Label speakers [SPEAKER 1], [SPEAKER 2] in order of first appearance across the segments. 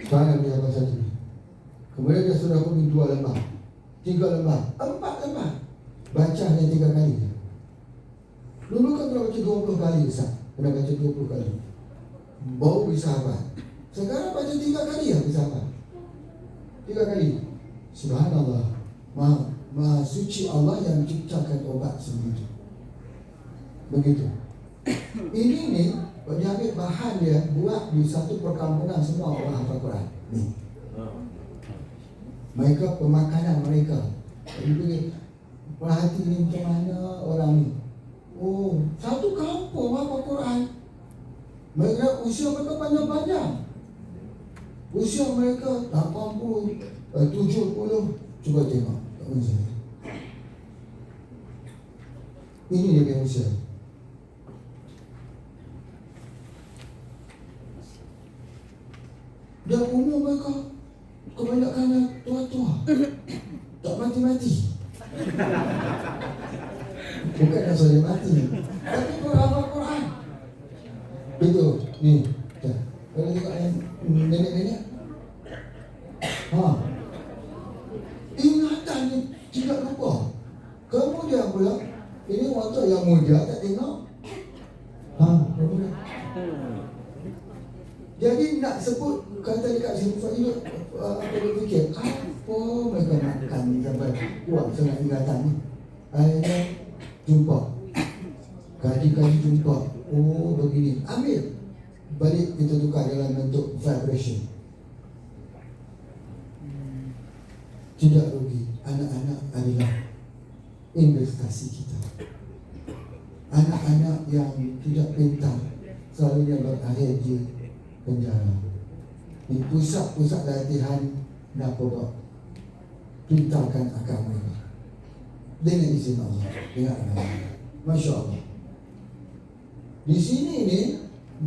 [SPEAKER 1] Sekarang dia baca satu. Kemudian dia suruh aku pergi 2 lembar, 3 lembar, 4 lembar. Baca hanya 3 kali. Dulu kan kena baca 20 kali Ustaz. Kena baca 20 kali baru bisa hafal. Sekarang baca 3 kali ya bisa hafal. 3 kali. Subhanallah. Maha suci Allah yang menciptakan obat sebegitu. Begitu. Ini nih, dia ambil bahan dia, buat di satu perkampungan semua orang hafal Quran. Nih. Mereka pemakanan mereka. Jadi perhati ni macam mana orang ni. Oh, satu kampung hafal Quran. Mereka usia mereka panjang-panjang. Usia mereka 80, 70. Cuba tengok. Ini dia punya usia. Dan umur mereka kebanyakan tua-tua, tak mati-mati. Bukan yang sudah mati, tapi berhafal Quran. Betul. Ni kalau tengok yang nenek-nenek, ingatan ni tidak lupa. Kemudian pula ini waktu yang muda tak tengok. Jadi nak sebut kata dekat sini Fadil, apa dia fikir, apa mereka makan ni sampai kuat sangat ingatan ni. Akhirnya jumpa, kaji-kaji jumpa. Oh begini, ambil balik kita tukar dalam bentuk vibration. Tidak rugi. Anak-anak adalah investasi kita. Anak-anak yang tidak pintar selalunya berakhir di penjara. Di pusat-pusat latihan narkoba. Pintarkan akal mereka dengan izin Allah, dengan Allah. Masya Allah. Di sini ni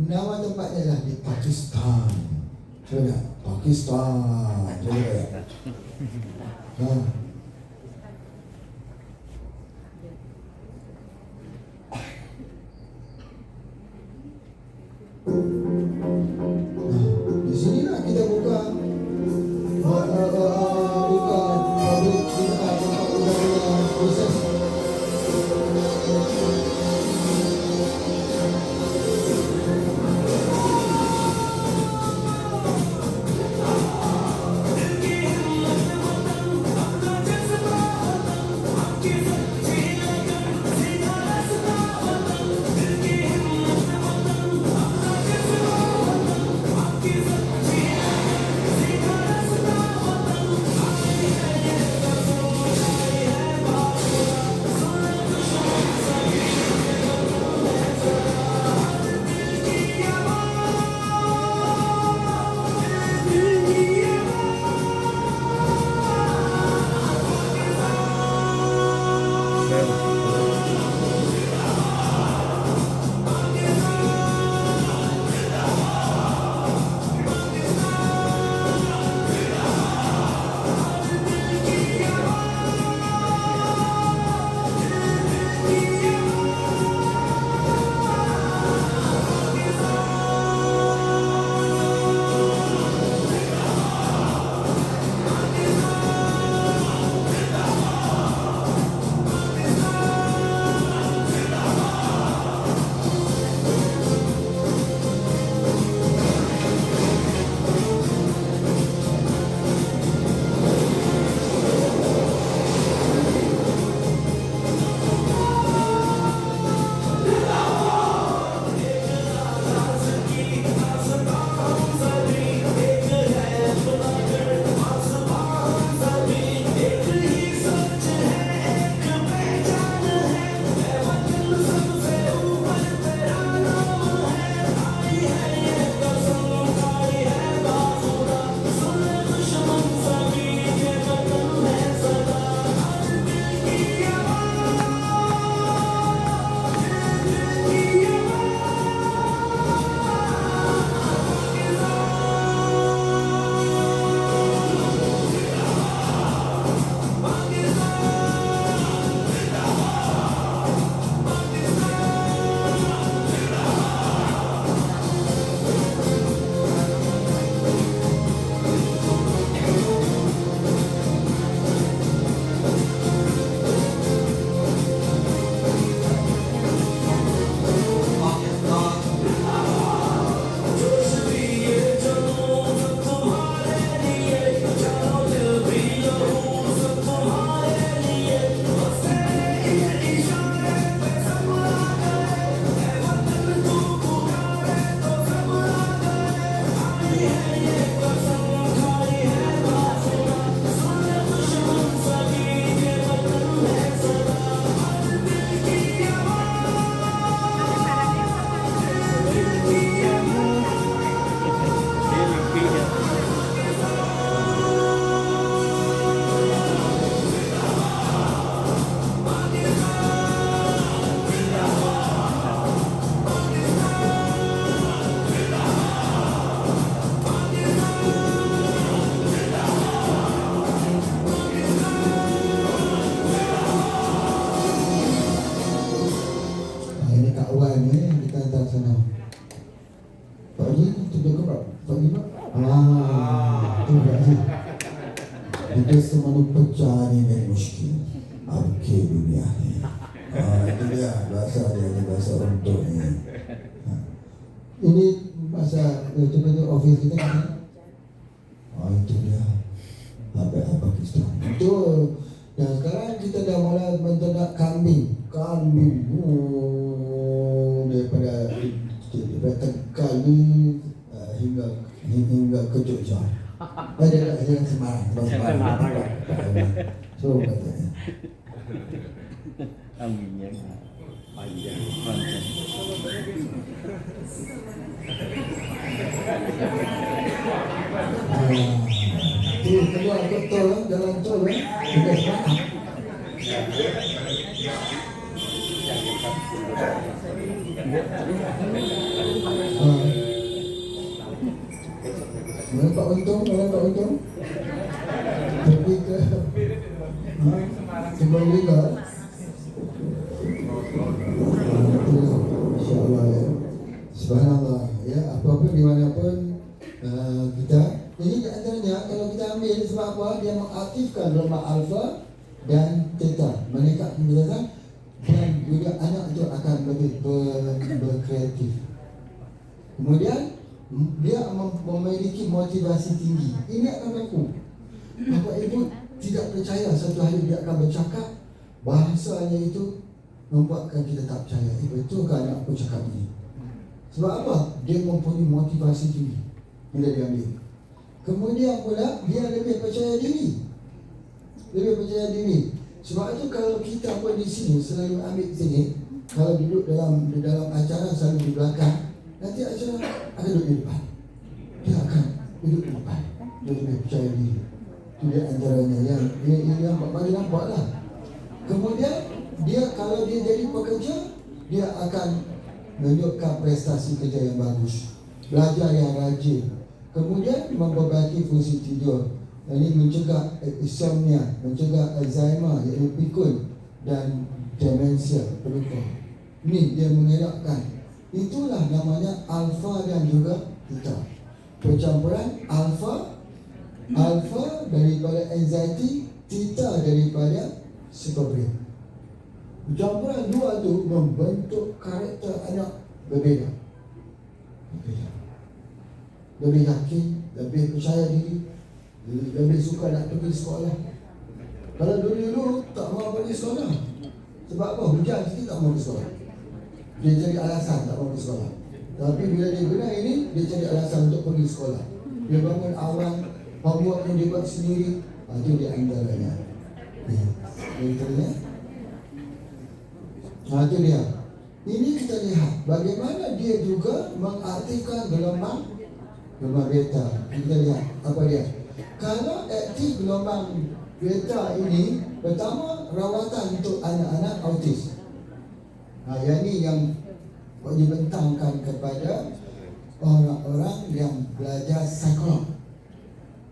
[SPEAKER 1] nama tempatnya adalah di Pakistan. Coba Pakistan. Coba. Di sinilah kita buka proses. Ini Kak Wan ni kita hantar sana. Pak Haji, tunjuk ke Pak? Pak Haji Pak? Tu Pak Haji. Kita semua pecah ni dari muskil. Abke dunia ni. Itu dia bahasa dia ni, bahasa untuk ni. Ini bahasa coba tu office kita kan. Itu dia. Apa Pakistan. Itu dan sekarang kita dah mula menternak kambing. Daripada Tegal ni hingga ke Jogja. Ada yang Semarang. So katanya.
[SPEAKER 2] Aminnya panjang.
[SPEAKER 1] Keluar ke tol, jalan tol juga Semarang. Mana Pak Untung? Pergi ke Kembali juga. InsyaAllah ya. Subhanallah ya, apa-apa dimanapun kita. Jadi di antaranya kalau kita ambil sebab apa? Dia mengaktifkan gelombang alfa dan theta, meningkat pembesaran, dan juga anak itu akan lebih berkreatif. Kemudian dia memiliki motivasi tinggi. Ini akan berlaku. Bapak Ibu tidak percaya satu hari dia akan bercakap, bahasanya itu membuatkan kita tak percaya. Betul ke anak aku cakap ini? Sebab apa? Dia mempunyai motivasi tinggi bila dia ambil. Kemudian pula dia lebih percaya diri. Sebab itu kalau kita pun di sini selalu ambil sini, kalau duduk dalam acara selalu di belakang, nanti acara akan duduk di depan. Dia akan duduk di depan. Dia lebih percaya diri. Itu dia antaranya yang bagi nampak lah. Kemudian dia kalau dia jadi pekerja, dia akan menunjukkan prestasi kerja yang bagus, belajar yang rajin. Kemudian memperbaiki fungsi tidur. Ini mencegah insomnia, mencegah Alzheimer, iaitu pikun, dan demensia pelupa. Ini dia mengelakkan. Itulah namanya alfa dan juga theta. Percampuran alfa daripada anxiety, theta daripada superbrain. Percampuran dua tu membentuk karakter anak berbeza. Lebih yakin, lebih percaya diri, lebih suka nak pergi sekolah. Kalau dulu tak mau pergi sekolah, sebab apa? Hujan sikit tak mau pergi sekolah. Dia cari alasan tak mau pergi sekolah. Tapi bila dia guna ini, dia cari alasan untuk pergi sekolah. Dia bangun awal, homework yang dia buat sendiri. Itu dia antaranya. Itu dia. Ini kita lihat bagaimana dia juga mengaktifkan gelombang beta. Kita lihat apa dia. Kalau aktif gelombang beta ini, pertama rawatan untuk anak-anak autis. Yang ini yang dibentangkan kepada orang-orang yang belajar psikolog.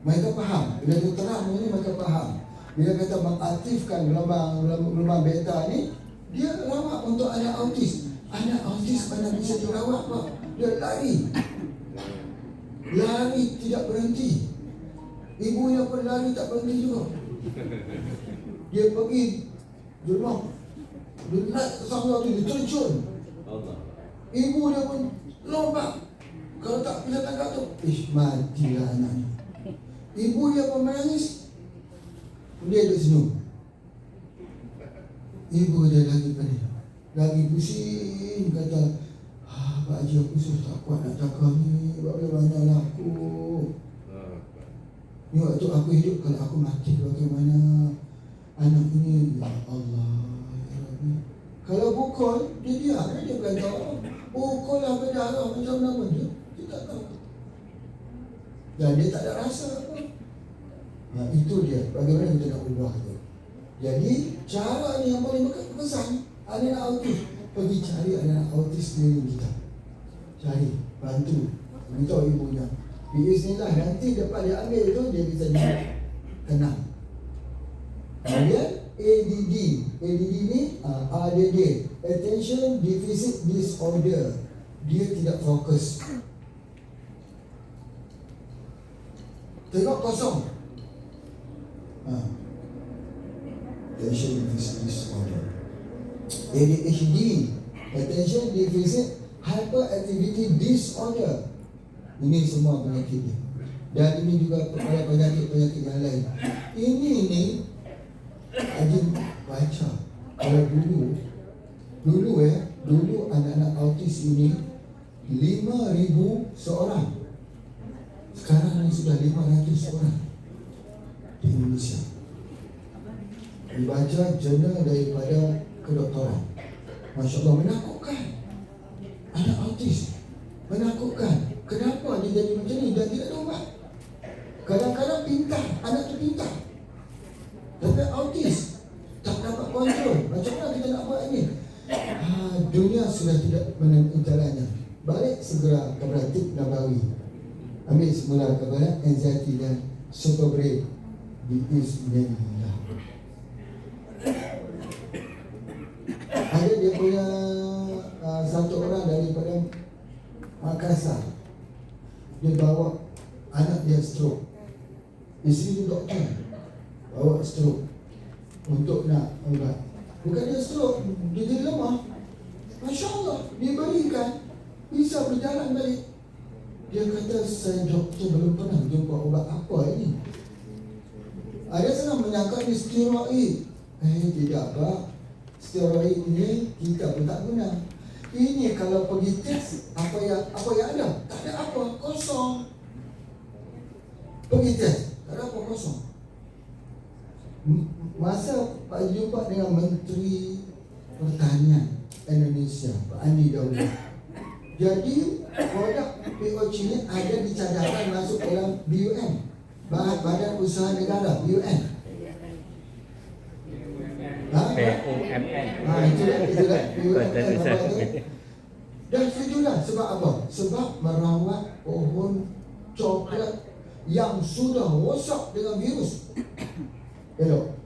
[SPEAKER 1] Mereka faham. Bila dia terang ini, mereka faham. Bila kata mengaktifkan gelombang beta ni, dia rawat untuk anak autis. Anak autis mana bisa dirawat, Pak? Dia lari tidak berhenti. Ibunya pun lari tak berhenti juga. Dia pergi di rumah, dia naik ke sana tu, dia terjun. Ibu dia pun lompat. Kalau tak bisa tangkap tu, matilah anaknya. Ibu dia pun menangis. Dia duduk senyum. Ibu dia lagi pedih, lagi pusing, kata, Pak Haji aku susah tak kuat nak jaga ni. Bagaimana aku? Ni waktu aku hidup, kalau aku mati bagaimana anak ini? Ya Allah, ya Rabbi. Kalau pukul, dia diam, dia bukan tahu. Pukul lah berdarah macam mana dia? Dia tak tahu. Dan dia tak ada rasa apa. Nah, itu dia, bagaimana kita nak ubah tu. Jadi, cara ni yang paling berkesan. Anak autis, pergi cari anak autis di kita. Cari, bantu, beritahu ibunya. Bismillah, nanti dapat dia ambil tu, dia bisa kenal. Kemudian ADD ni ADD, Attention Deficit Disorder. Dia tidak fokus. Tengok kosong. Attention Deficit Disorder. ADHD, Attention Deficit Hyperactivity Disorder. Ini semua penyakit dia. Dan ini juga ada penyakit-penyakit yang lain. Ini Haji baca. Kalau dulu anak-anak autis ini 5,000 seorang. Sekarang ini sudah 500 orang di Indonesia. Dibaca jurnal daripada kedoktoran. Masya Allah, menakutkan. Anak autis menakutkan. Kenapa dia jadi macam ni dan tidak ada ubat? Kadang-kadang pintar, anak tu pintar, tapi autis, tak dapat kontrol. Macam mana kita nak buat ini? Dunia sudah tidak menemukan caranya. Balik segera kepada Tip Nabawi. Ambil semula kepada anxiety dan super brain. Bismillah. Ada dia punya satu orang daripada Makassar. Dia bawa anak dia stroke. Isteri dia doktor, bawa stroke untuk nak ubat. Bukan dia stroke, dia jadi lemah. Masya Allah, dia berikan, bisa berjalan balik. Dia kata, saya doktor belum pernah jumpa ubat apa ini. Ada senang menyangka ni steroid. Tidak Pak, steroid ini kita pun tak guna. Ini kalau pergi tes, apa yang ada? Tak ada apa, kosong. Pergi tes, tak ada apa, kosong. Masa Pak jumpa dengan Menteri Pertanian Indonesia, Pak Andi Daud. Jadi produk POC ini ada di cadangan masuk dalam BUN, Badan Usaha Negara, BUN.
[SPEAKER 2] PUMN.
[SPEAKER 1] Itulah dan setujulah. Sebab apa? Sebab merawat pohon coklat yang sudah rosak dengan virus. Elok.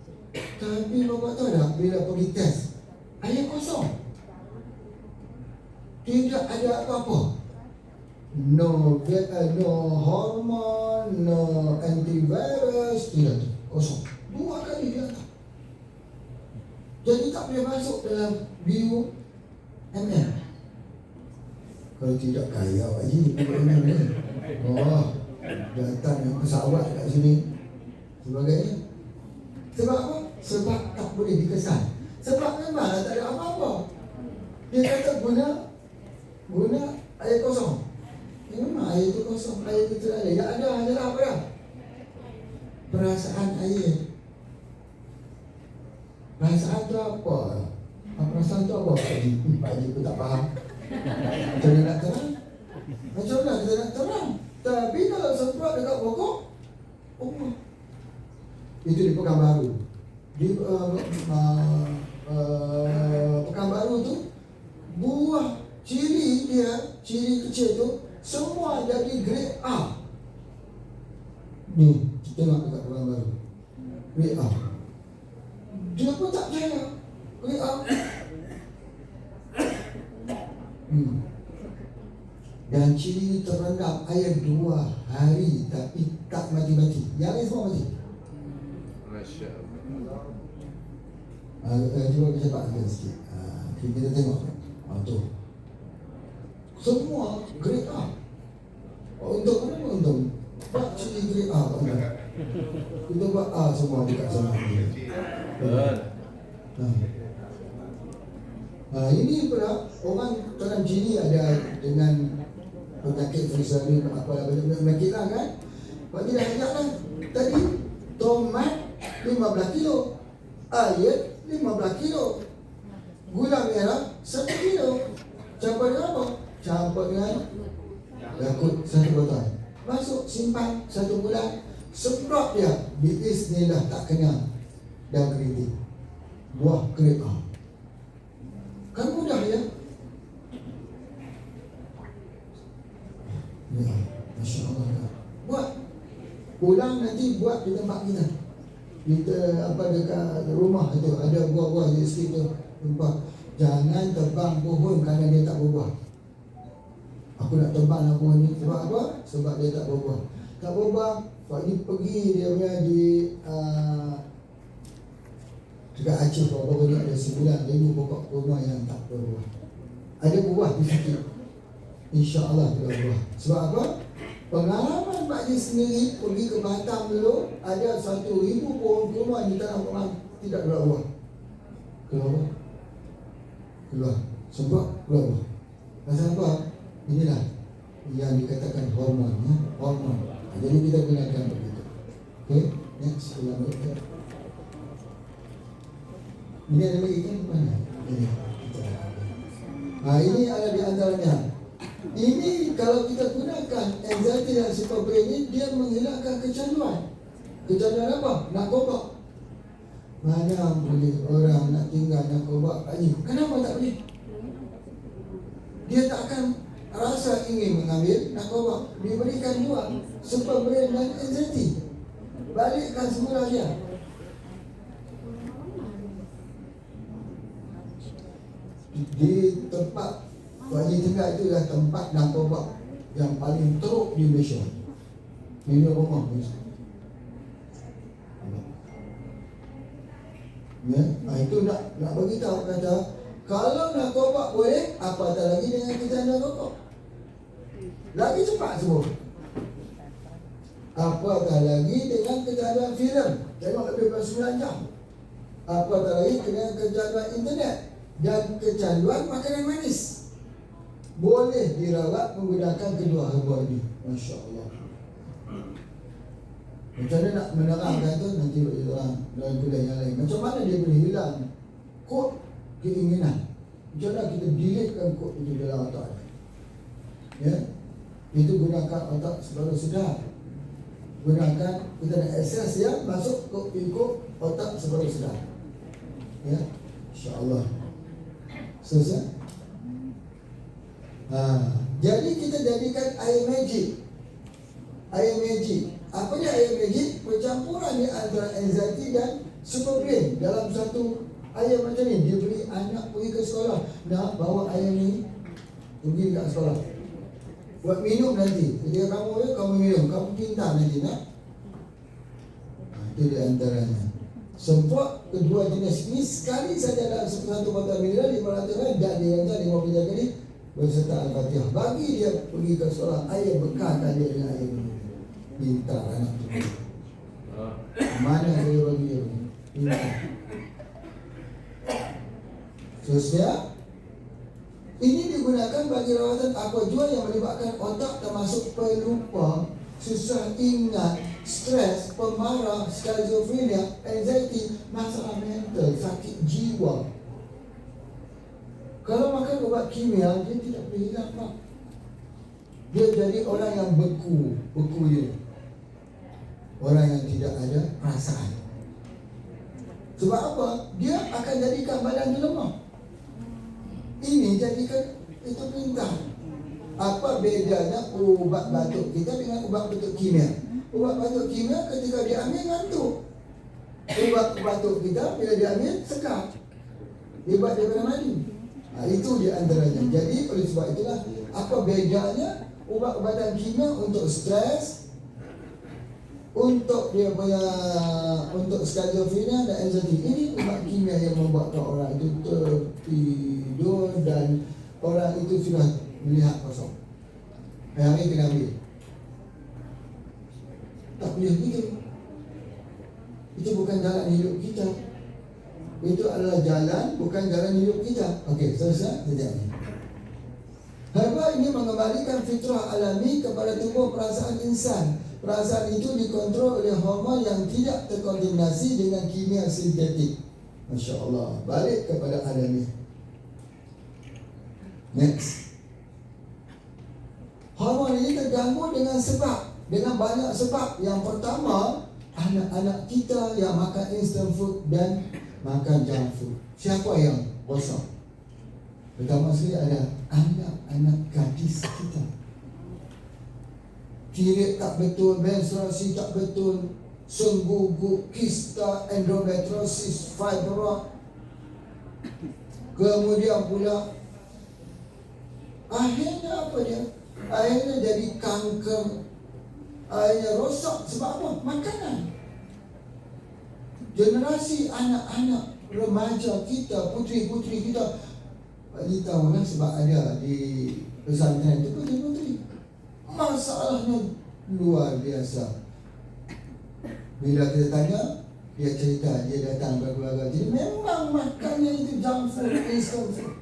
[SPEAKER 1] Tapi bapak tahu tak, bila pergi test, air kosong, tidak ada apa-apa. No hormon, no antivirus, tidak, kosong. 2 kali dia tak. Jadi tak boleh masuk dalam BUMN. Kalau tidak kaya Haji, BUMN ni. Datang yang pesawat kat sini sebagainya. Sebab apa? Sebab tak boleh dikesan. Sebab memang tak ada apa-apa. Dia kata guna air kosong. Memang air itu kosong, air itu tidak ada. Yang ada hanyalah apa dah? Perasaan air. Perasaan tu apa? Perasaan tu apa? Pak Haji pun tak faham. Macam mana nak terang? Macam mana kita nak terang? Tapi kalau semprot dekat pokok, itu di Pekanbaru. Di Pekanbaru tu, buah cili dia, cili kecil tu, semua jadi grade A. Ni, tengok dekat Pekanbaru, grade A. Dia pun tak percaya. Grade A. Dan cili terendam air 2 hari tapi tak mati-mati. Yang lain semua mati.
[SPEAKER 2] Masya Allah.
[SPEAKER 1] Cuba kita cepat sikit. Kita tengok. Tu. Semua grade A. Untuk mana untuk? Buat cili grade A. Kita buat A semua dekat sana. Ini pula orang sini ada dengan penyakit frisari apa penyakit lah kan. Pak dia dah ajak lah. Tadi tomat 15 kilo, air 15 kilo, gula merah 1 kilo. Campur dengan apa? Campur dengan Yakult 1 botol. Masuk simpan 1 bulan. Semprot dia, biiznillah tak kena dan keriting. Buah kereta. Kan mudah ya? Ya, Masya Allah. Buat. Pulang nanti buat di tempat kita. Kita dekat rumah itu ada buah-buah di sekitar tempat. Jangan tebang pohon kerana dia tak berbuah. Aku nak tebang lah pohon ni. Sebab apa? Sebab dia tak berbuah. Tak berbuah. Pak ni pergi dia punya di dekat Aceh baru ni ada 9,000 pokok kurma yang tak berbuah. Ada buah di situ. InsyaAllah berbuah. Sebab apa? Pengalaman Pak Haji sendiri pergi ke Batam dulu, ada 1,000 pohon kurma di tanah orang tidak berbuah. Keluar. Sebab keluar. Pasal apa? Inilah yang dikatakan hormon. Hormon. Jadi kita gunakan begitu. Okay, next. Ini ada lagi kan? Mana? Ini. Ini ada di antaranya. Ini kalau kita gunakan anxiety dan superbrain ini, dia menghilangkan kecanduan. Kecanduan apa? Narkoba. Mana boleh orang nak tinggal narkoba Pak Haji? Kenapa tak boleh? Dia tak akan rasa ingin mengambil narkoba. Diberikan dua, superbrain dan anxiety. Balikkan semula dia. Di tempat Pak Haji tinggal itu adalah tempat narkoba yang paling teruk di Malaysia. Ini rumah Malaysia. Ya, itu nak bagi tahu kata kalau narkoba boleh, apatah lagi dengan kecanduan rokok. Lagi cepat semua. Apatah lagi dengan kecanduan filem, tengok lebih daripada 9 jam. Apatah lagi dengan kecanduan internet dan kecanduan makanan manis. Boleh dirawat menggunakan kedua herba ini. Masya Allah. Macam mana nak menerangkan tu? Nanti bagi orang dalam kuliah yang lain. Macam mana dia boleh hilang kod keinginan? Macam mana kita deletekan kod itu dalam otak? Ya, itu gunakan otak sebaru sedar. Gunakan, kita nak akses dia, masuk ikut otak sebaru sedar. Ya, insya-Allah. Selesai. Jadi kita jadikan air magic. Air magic. Apa dia air magic? Percampuran di antara anxiety dan superbrain dalam satu air macam ni. Dia beri anak pergi ke sekolah, nak bawa air ni pergi ke sekolah. Buat minum nanti. Jadi kamu minum, kamu pintar nanti nak. Itu di antaranya. Semprot kedua jenis ini sekali saja dalam satu botol mineral 500 dan diantar 50 kali berserta Al-Fatihah. Bagi dia pergi ke sekolah, air bekaskan dia dengan air minum. Pintar anak tu. Mana dia bagi dia? Pintar. Terusnya, ini digunakan bagi rawatan apa jua yang melibatkan otak termasuk pelupa, susah ingat, stres, pemarah, skizofrenia, anxiety, masalah mental, sakit jiwa. Kalau makan ubat kimia, dia tidak boleh hilang, Pak. Dia jadi orang yang beku dia. Orang yang tidak ada perasaan. Sebab apa? Dia akan jadikan badan dia lemah. Ini jadikan itu pintar. Apa bedanya ubat batuk kita dengan ubat batuk kimia? Ubat batuk kimia ketika diambil ngantuk. Ubat batuk kita bila diambil segar. Ubat daripada mandi. Itu di antaranya. Jadi oleh sebab itulah apa bedanya ubat-ubatan kimia untuk stres, untuk dia punya untuk skizofrenia dan anxiety. Ini ubat kimia yang membuatkan orang itu tertidur dan orang itu sudah melihat kosong. Yang ini kena ambil. Tak boleh begitu. Itu bukan jalan hidup kita. Itu adalah jalan, bukan jalan hidup kita. Okey, selesai? Tidak. Herba ini mengembalikan fitrah alami kepada tubuh perasaan insan. Perasaan itu dikontrol oleh hormon yang tidak terkontaminasi dengan kimia sintetik. Masya Allah. Balik kepada alami. Next. Hormon ini terganggu dengan sebab. Dengan banyak sebab. Yang pertama, anak-anak kita yang makan instant food dan makan junk food. Siapa yang rosak? Pertama sekali ada anak-anak gadis kita. Tirik tak betul, menstruasi tak betul, sengguguk, kista, endometriosis, fibroid. Kemudian pula akhirnya apa dia? Akhirnya jadi kanker. Akhirnya rosak. Sebab apa? Makanan. Generasi anak-anak remaja kita, puteri-puteri kita, Pakcik tahulah sebab ada di pesantren itu puteri-puteri. Masalahnya luar biasa. Bila kita tanya, dia cerita dia datang berkeluarga dia, memang makannya itu junk food, instant food.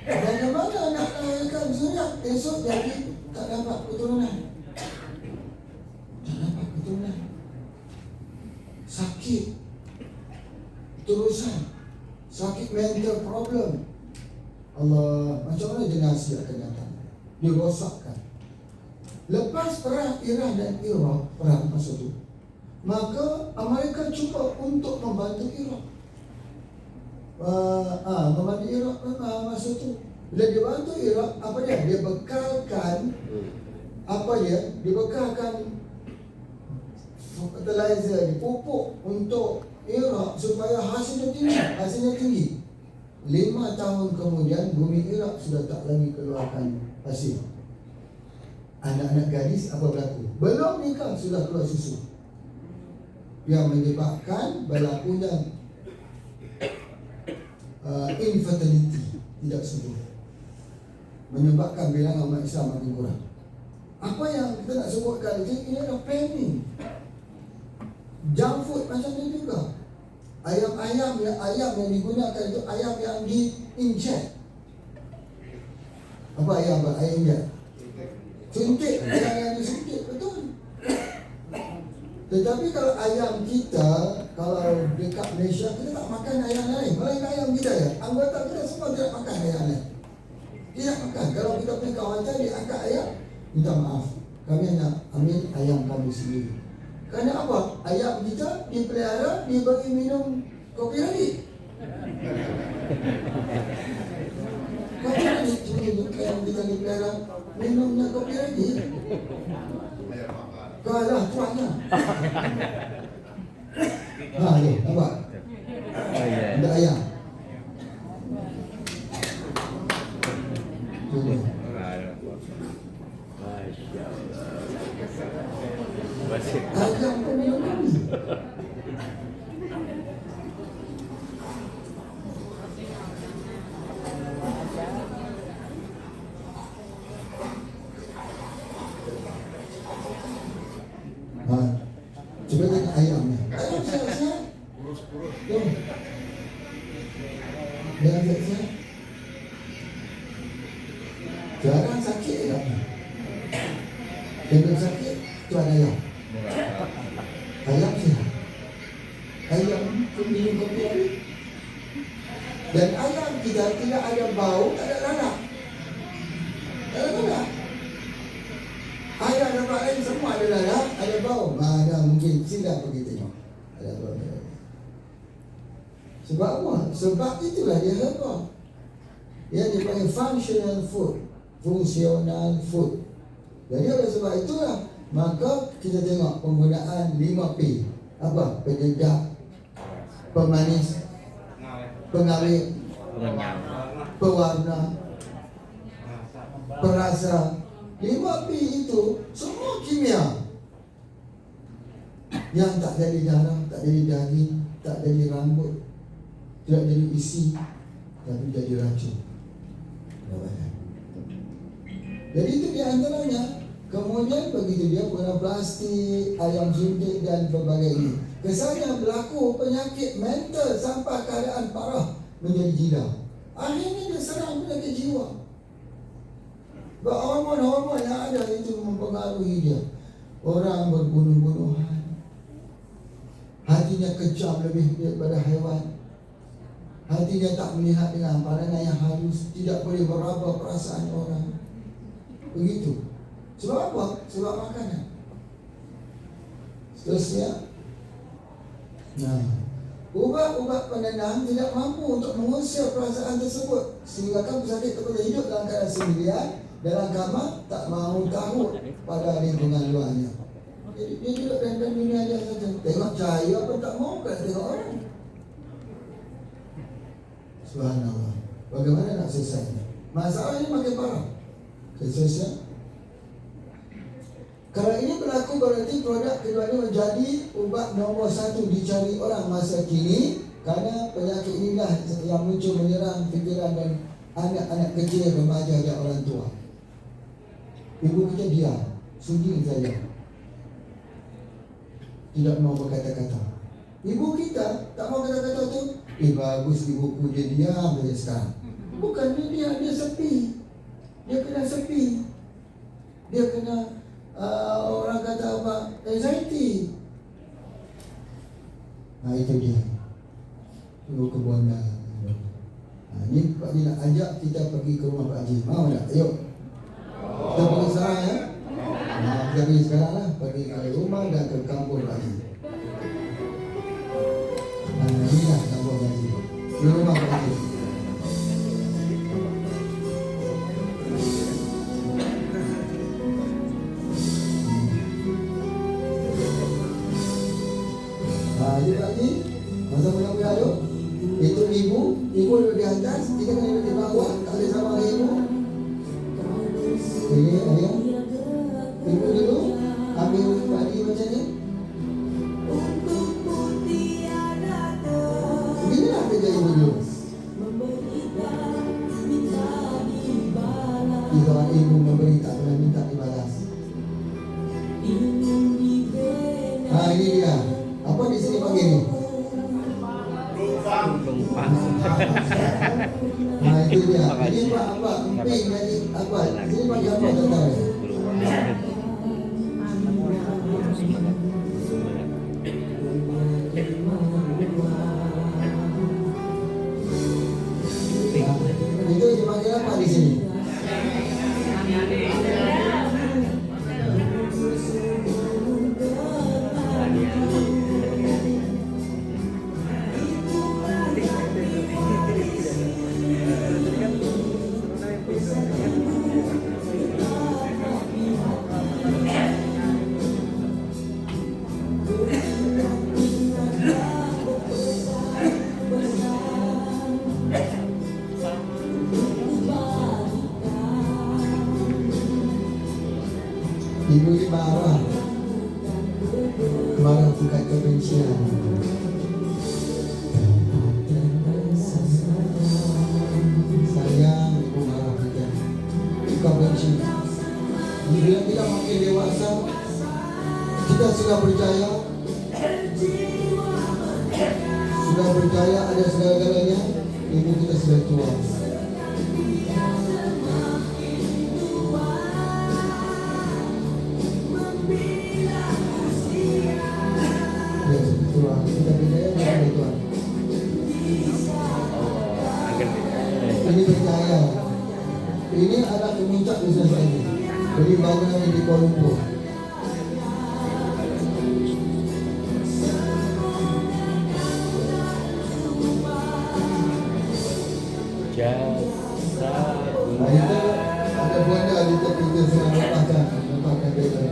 [SPEAKER 1] Bagaimana nak melahirkan zuriat esok jadi tak dapat keturunan? Tak dapat keturunan. Sakit terusan. Sakit mental problem. Allah, macam mana jenazah akan datang? Dirosakkan. Lepas perang Iran dan Iraq, perang masa itu, maka Amerika cuba untuk membantu Iraq. Membantu Iraq masa itu. Bila dia bantu Iraq, apa dia? Dia bekalkan dia bekalkan fertilizer, pupuk untuk Iraq supaya hasilnya tinggi. 5 tahun kemudian bumi Iraq sudah tak lagi keluarkan hasil. Anak-anak gadis apa berlaku? Belum nikah sudah keluar susu, yang menyebabkan berlakunya infertility, tidak subur, menyebabkan bilangan umat Islam makin kurang. Apa yang kita nak sebutkan ini adalah planning. Junk food macam ni juga. Ayam yang digunakan itu ayam yang di-inject. Apa ayam? Ayam inject. Suntik, ayam yang disuntik, betul. Tetapi kalau ayam kita, kalau dekat Malaysia, kita tak makan ayam lain. Melainkan ayam kita ya. Anggota kita semua tidak makan ayam lain. Tidak makan. Kalau kita pergi kawasan, dia angkat ayam, minta maaf, kami nak ambil ayam kami sendiri. Kerana apa? Ayam kita dipelihara, diberi minum kopi radit. Kopi radit, ayam kita dipelihara, minumnya kopi radit. Kalah tuannya. Ni, nampak? Ada ayam. Ayam pun minum kopi. Cuba tengok ayamnya. Ayam sihat-sihat. Jom. Ayam sihat-sihat. Jarang sakit ayamnya. Yang sakit tu ada ayam. Ayam sihat. Ayam pun minum kopi radit. Dan ayam kita tidak ada bau, tak ada lalat. Tak ada lalat. Ayam tempat lain semua ada lalat, ada bau. Ada mungkin silap pergi tengok. Ada bau. Sebab apa? Sebab itulah dia herba. Dia dipanggil functional food. Fungsional food. Jadi oleh sebab itulah, maka kita tengok penggunaan 5P. Apa? Penyedap, pemanis, pengawet, pewarna, perasa. 5P itu semua kimia yang tak jadi darah, tak jadi daging, tak jadi rambut, tidak jadi isi, tapi jadi racun. Jadi itu di antaranya Kemudian begitu dia guna plastik, ayam suntik dan berbagai ini. Kesannya berlaku penyakit mental sampai keadaan parah menjadi gila. Akhirnya dia serang penyakit jiwa. Hormon-hormon yang ada itu mempengaruhi dia. Orang berbunuh-bunuhan, hatinya kejam lebih daripada haiwan. Hatinya tak melihat dengan pandangan yang halus, tidak boleh meraba perasaan orang. Begitu. Sebab apa? Sebab makanan. Seterusnya, ubat-ubat penenang tidak mampu untuk mengusir perasaan tersebut, sehingga kan pesakit terpaksa hidup dalam keadaan sendirian dalam kamar, tak mahu tahu pada lingkungan luarnya. Jadi dia duduk dalam dunia dia saja. Tengok cahaya pun tak mahu, kan tengok orang. Subhanallah. Bagaimana nak selesainya? Masalah ini makin parah. Seterusnya, kalau ini berlaku berarti produk kedua ini menjadi ubat nombor 1 dicari orang masa kini, karena penyakit inilah yang muncul menyerang fikiran dan anak-anak kecil, remaja dan orang tua. Ibu kita diam, sunyi saja, tidak mau berkata-kata. Ibu kita tak mau kata-kata tu, bagus ibuku dia diam saja sekarang. Bukan dia sepi. Dia kena sepi. Dia kena orang kata apa? Anxiety. Itu dia. Tunggu ke Bonda. Ini Pak Haji nak ajak kita pergi ke rumah Pak Haji. Mau tak? Ayo. Kita pergi sekarang ya. Kita pergi sekarang lah. Pergi ke rumah dan ke kampung Pak Haji. Inilah kampung Pak Haji. Di rumah Pak Haji. Jadi Pak Haji, masa punya tu, itu ibu duduk di atas, kita kena duduk di bawah, tak boleh sama dengan ibu. Ini ayah, ibu dulu ambil Pak Haji macam ni. Beginilah kerja ibu dulu. Jika ibu memberi tak pernah minta dibalas. Ini dia. Apa di sini panggil ni? Itu dia. Ini apa? Emping jadi apa? Sini panggil apa? Tak tahu. Itu dipanggil apa di sini? Ibu ini marah bukan kebencian. Sayang, ibu marah kita. Kau benci. Bila kita makin dewasa, kita sudah berjaya. Sudah berjaya, ada segala-galanya. Ibu kita sudah tua. Kita berjaya dengan Tuhan. Ini berjaya. Ini adalah kemuncak bisnes ini. Beli bangunan di Kuala Lumpur. Itu ada buahnya di tepi itu sedang lepaskan bela.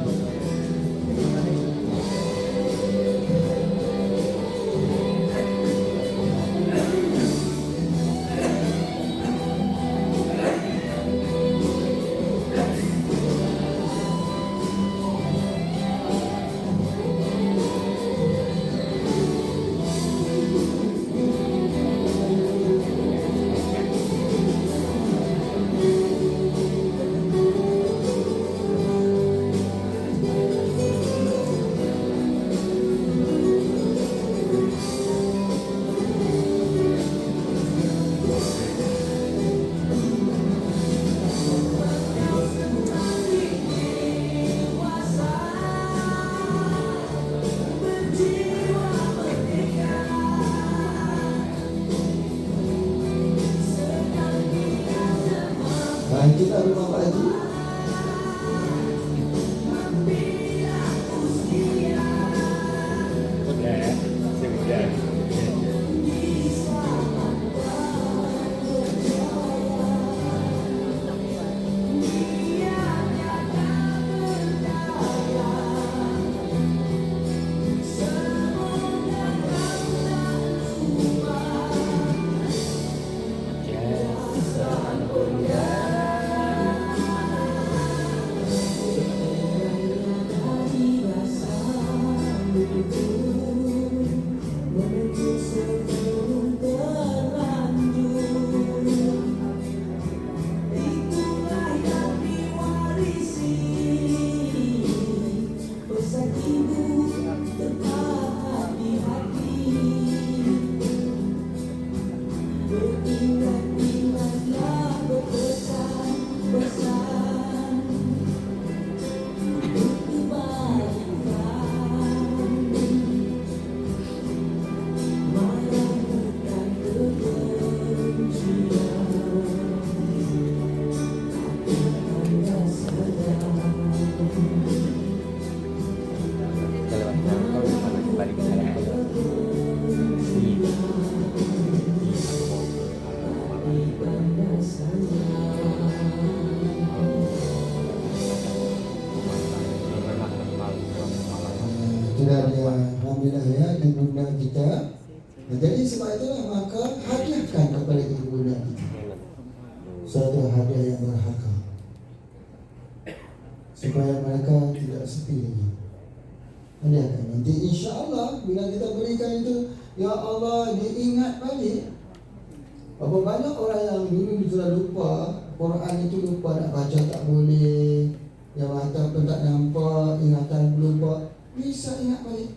[SPEAKER 1] Sudah dia alhamdulillah ya ibunda kita. Jadi sebab itulah maka hadiahkan kepada ibunda kita suatu hadiah yang berharga supaya mereka tidak sepi lagi. Hadiahkan nanti insya-Allah bila kita berikan itu, ya Allah diingat balik. Berapa banyak orang yang dulu sudah lupa Quran itu, lupa nak baca tak boleh, yang mata pun tak nampak, ingatan lupa, bisa ingat balik.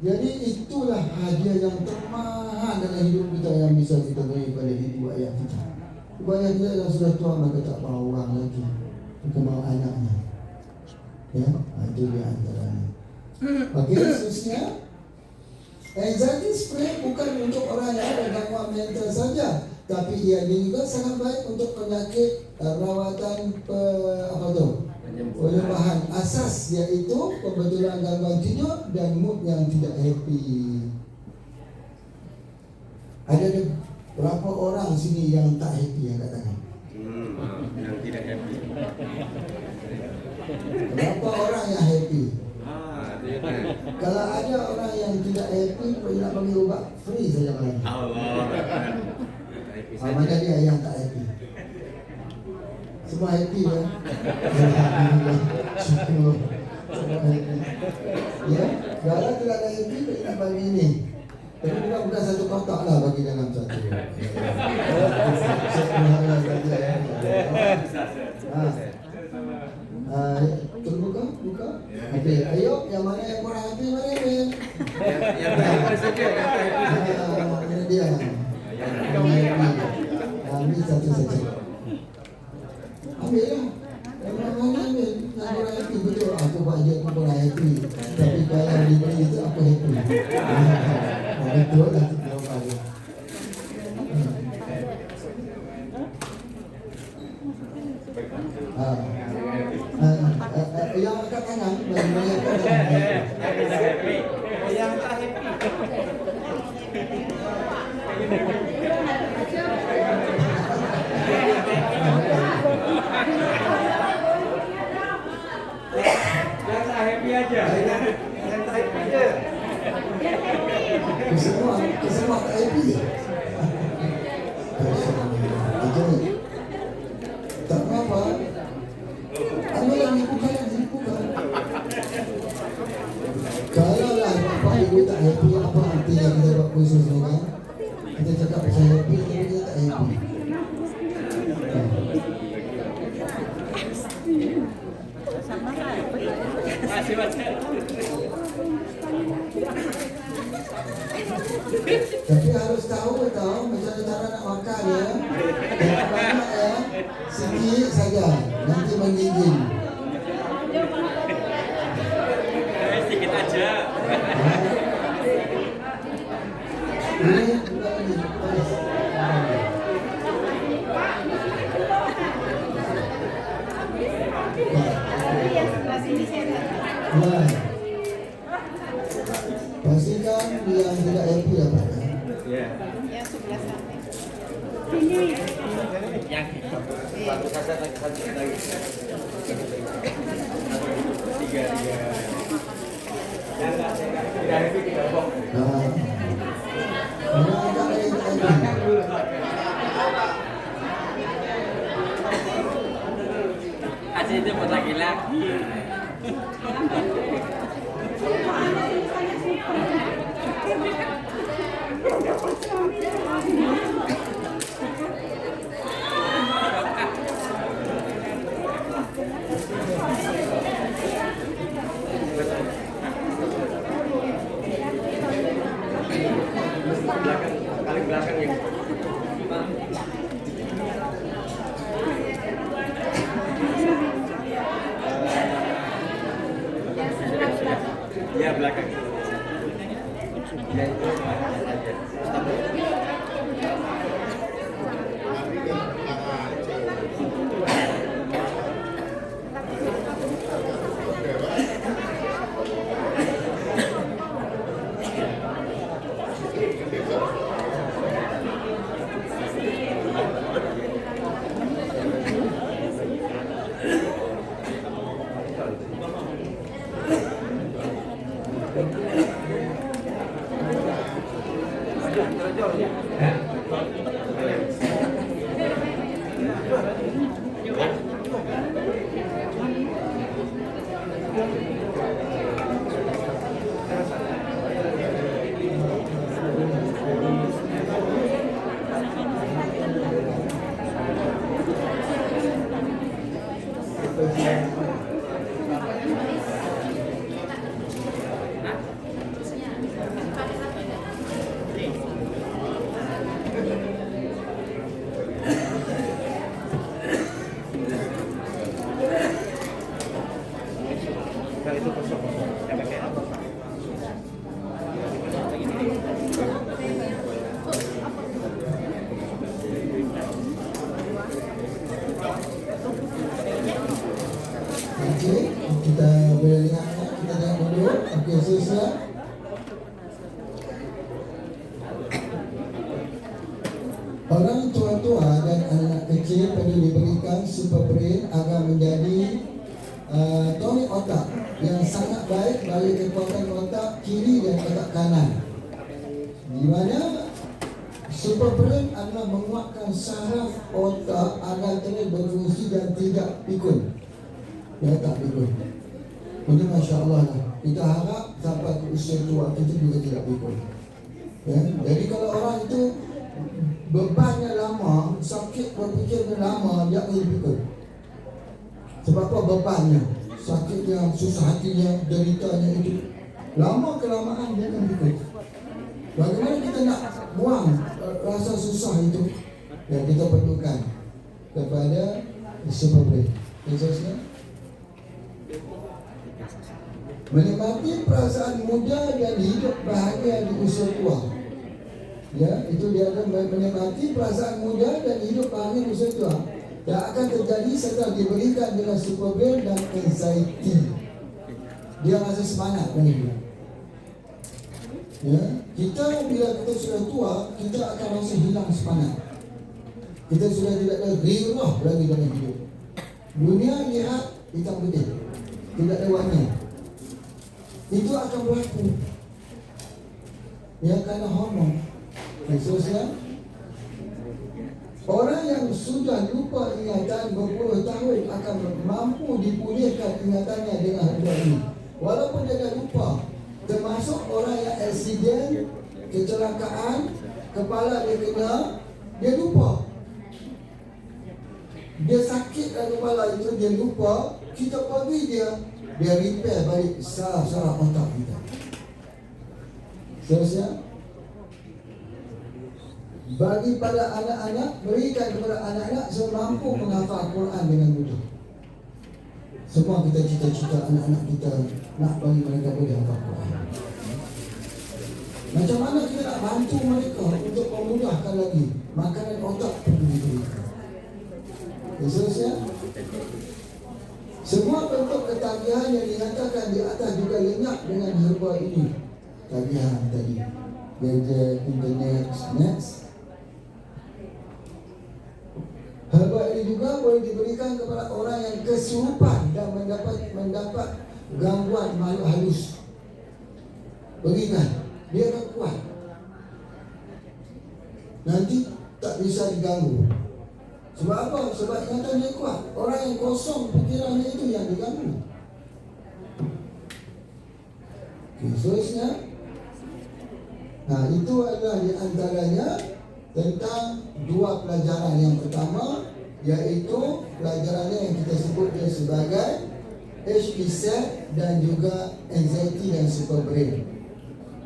[SPEAKER 1] Jadi itulah hadiah yang termahal dalam hidup kita yang bisa kita beri pada ibu ayah kita. Ibu ayah kita yang sudah tua maka tak mahu orang lagi, maka mahu anaknya. Ya, itu dia antaranya. Okey, seterusnya, anxiety spread bukan untuk orang yang ada gangguan mental saja, tapi ia juga sangat baik untuk penyakit rawatan perubahan asas, iaitu pembetulan gangguan tidur dan mood yang tidak happy. Ada berapa orang sini yang tak happy, yang katakan?
[SPEAKER 3] Yang tidak happy.
[SPEAKER 1] Berapa orang yang happy? Kalau ada orang yang tidak happy, perlu nak bagi ubat free saja malam. Mana dia yang tak happy? Semua happy ya. Alhamdulillah. Syukur. Semua happy. Ya, kalau tidak ada happy, perlu nak bagi ini. Tapi bukan satu kotak lah, bagi dalam satu. Terbuka, buka. Okey, ayo, yang mana yang kurang happy, mana yang
[SPEAKER 3] Yang saja,
[SPEAKER 1] ini dia. Yang happy. Ambil satu saja. Ambil lah. Yang mana ambil. Yang kurang happy, betul. Aku baca aku kurang happy. Tapi kalau diberi itu aku happy. Betul lah. Yang angkat tangan, bagi
[SPEAKER 3] yang tak happy. Yang tak happy aja. Yang tak happy je.
[SPEAKER 1] Kesemua tak happy. Tak apa-apa. Ambil lagi, bukan. Kalau lah bapak ibu tak happy, apa artinya kita buat khusus ni kan? Kita cakap pasal happy, tapi kita tak happy. Tapi harus tahu macam mana cara nak makan ya. Jangan banyak ya, sedikit saja, nanti menggigil.
[SPEAKER 3] Sedikit aja.
[SPEAKER 1] Ini bukan ini. Ya. Pastikan yang tidak happy dapat.
[SPEAKER 3] Ya.
[SPEAKER 4] Yang sebelah sana.
[SPEAKER 3] Yang satu lagi. Tiga. Yang tidak happy kita box. Aja itu buat laki-laki. Paling belakang ya. Ya belakang. Ya itu aja. Kalau itu kosong, saya pakai apa?
[SPEAKER 1] Okey, kita boleh lihat ya. Kita tengok dulu. Okey, selesai. Orang tua-tua dan anak kecil perlu diberikan super brain agar menjadi tonik otak yang sangat baik bagi kekuatan otak kiri dan otak kanan. Di mana super brain adalah menguatkan saraf otak agar terus berfungsi dan tidak pikun. Ya, tak pikun. Ini Masya Allah lah. Kita harap sampai ke usia tua kita juga tidak pikun. Ya, jadi kalau orang itu bebannya lama, sakit berfikirnya lama, dia akan pikun. Sebab apa? Bebannya, sakitnya, susah hatinya, deritanya itu lama kelamaan dia akan pikun. Bagaimana kita nak buang rasa susah itu? Yang kita perlukan kepada super brain. Khususnya menikmati perasaan muda dan hidup bahagia di usia tua. Ya, itu dia akan menikmati perasaan muda dan hidup bahagia di usia tua. Yang akan terjadi setelah diberikan dengan super brain dan anxiety. Dia rasa semangat dan hidup. Ya, kita bila kita sudah tua, kita akan rasa hilang semangat. Kita sudah tidak ada gairah lagi dalam hidup. Dunia lihat hitam putih, tidak ada warna. Itu akan berlaku. Ya, kerana hormon. Khususnya orang yang sudah lupa ingatan berpuluh tahun akan mampu dipulihkan ingatannya dengan hal ini. Walaupun dia dah lupa. Termasuk orang yang aksiden, kecelakaan, kepala dia kena, dia lupa. Dia sakit dalam kepala itu, dia lupa. Kita bagi dia repair balik saraf otak kita. Seterusnya, bagi pada anak-anak, berikan kepada anak-anak semampu menghafal Quran dengan mudah. Semua kita cita-cita anak-anak kita nak bagi mereka boleh hafal Quran. Macam mana kita nak bantu mereka untuk memudahkan lagi makanan otak perlu diberikan. Seterusnya, semua bentuk ketagihan yang dinyatakan di atas juga lenyap dengan herba ini. Tagihan tadi, gadget, internet, snacks. Herba ini juga boleh diberikan kepada orang yang kesurupan dan mendapat gangguan makhluk halus. Berikan, dia akan kuat. Nanti tak bisa diganggu. Sebab apa? Sebab ingatan dia kuat. Orang yang kosong fikirannya itu yang diganggu. Khususnya, nah itu adalah di antaranya tentang dua pelajaran. Yang pertama iaitu pelajarannya yang kita sebut dia sebagai HPZ dan juga anxiety dan super brain.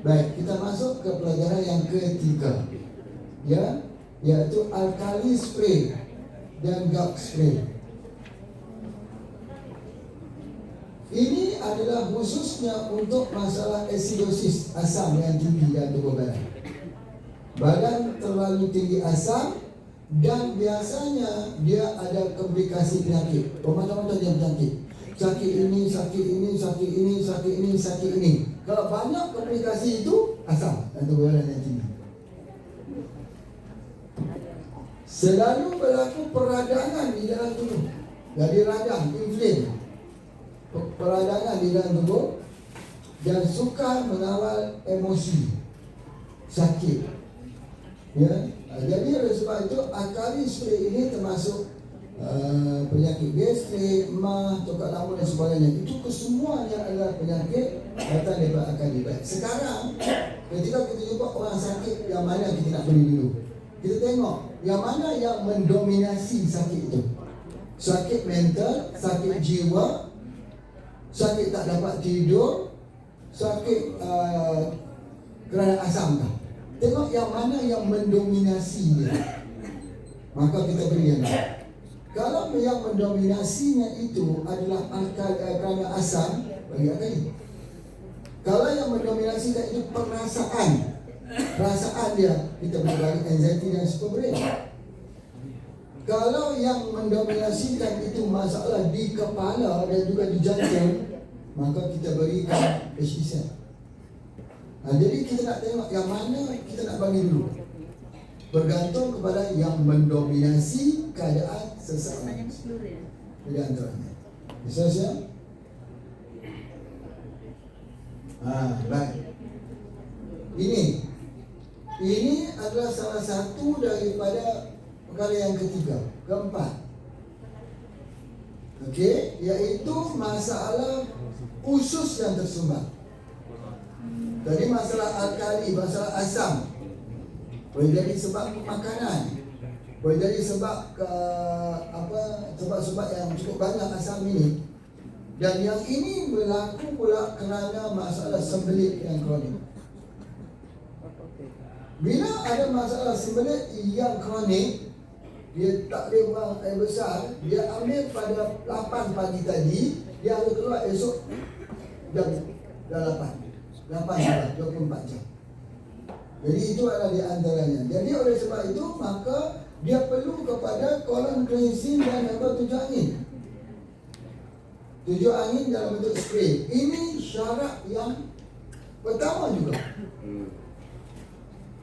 [SPEAKER 1] Baik, kita masuk ke pelajaran yang ketiga, ya, iaitu alkali spray dan gulp spray. Ini adalah khususnya untuk masalah asidosis, asam yang tinggi dalam tubuh badan. Badan terlalu tinggi asam dan biasanya dia ada komplikasi penyakit. Macam-macam dia penyakit. Sakit ini, sakit ini, sakit ini, sakit ini, sakit ini. Kalau banyak komplikasi itu asam dan tubuh badan yang tinggi. Selalu berlaku peradangan di dalam tubuh. Jadi radang, inflame, peradangan di dalam tubuh, dan sukar mengawal emosi, sakit. Ya, jadi oleh sebab itu alkali spray ini termasuk penyakit gastrik, mah, coklat lambung dan sebagainya. Itu kesemuanya adalah penyakit datang daripada alkali. Sekarang ketika kita jumpa orang sakit, yang mana kita nak beri dulu? Kita tengok yang mana yang mendominasi sakit itu. sakit mental, sakit jiwa, sakit tak dapat tidur, sakit kerana asam kah? Tengok yang mana yang mendominasi dia, maka kita beri yang lain. Kalau yang mendominasinya itu adalah kerana asam, bagi akali. Kalau yang mendominasikan itu perasaan dia, kita boleh bagi anxiety dan superbrain. Kalau yang mendominasikan itu masalah di kepala dan juga di jantung, maka kita berikan HCSL. Jadi kita nak tengok yang mana kita nak bagi dulu, bergantung kepada yang mendominasi keadaan seseorang. Jadi antaranya bisa siap? Baik. Ini adalah salah satu daripada perkara yang ketiga, keempat. Okey, iaitu masalah usus yang tersumbat. Jadi masalah alkali, masalah asam, boleh jadi sebab makanan, boleh jadi sebab sebab-sebab yang cukup banyak asam ini. Dan yang ini berlaku pula kerana masalah sembelit yang kronik. Bila ada masalah sembelit yang kronik, dia tak boleh buang air besar, dia ambil pada 8 pagi tadi, dia harus keluar esok jam 8 jam, 24 jam. Jadi itu adalah di antaranya. Jadi oleh sebab itu, maka dia perlu kepada colon cleansing dan apa, tujuh angin. Tujuh angin dalam bentuk spray. Ini syarat yang pertama juga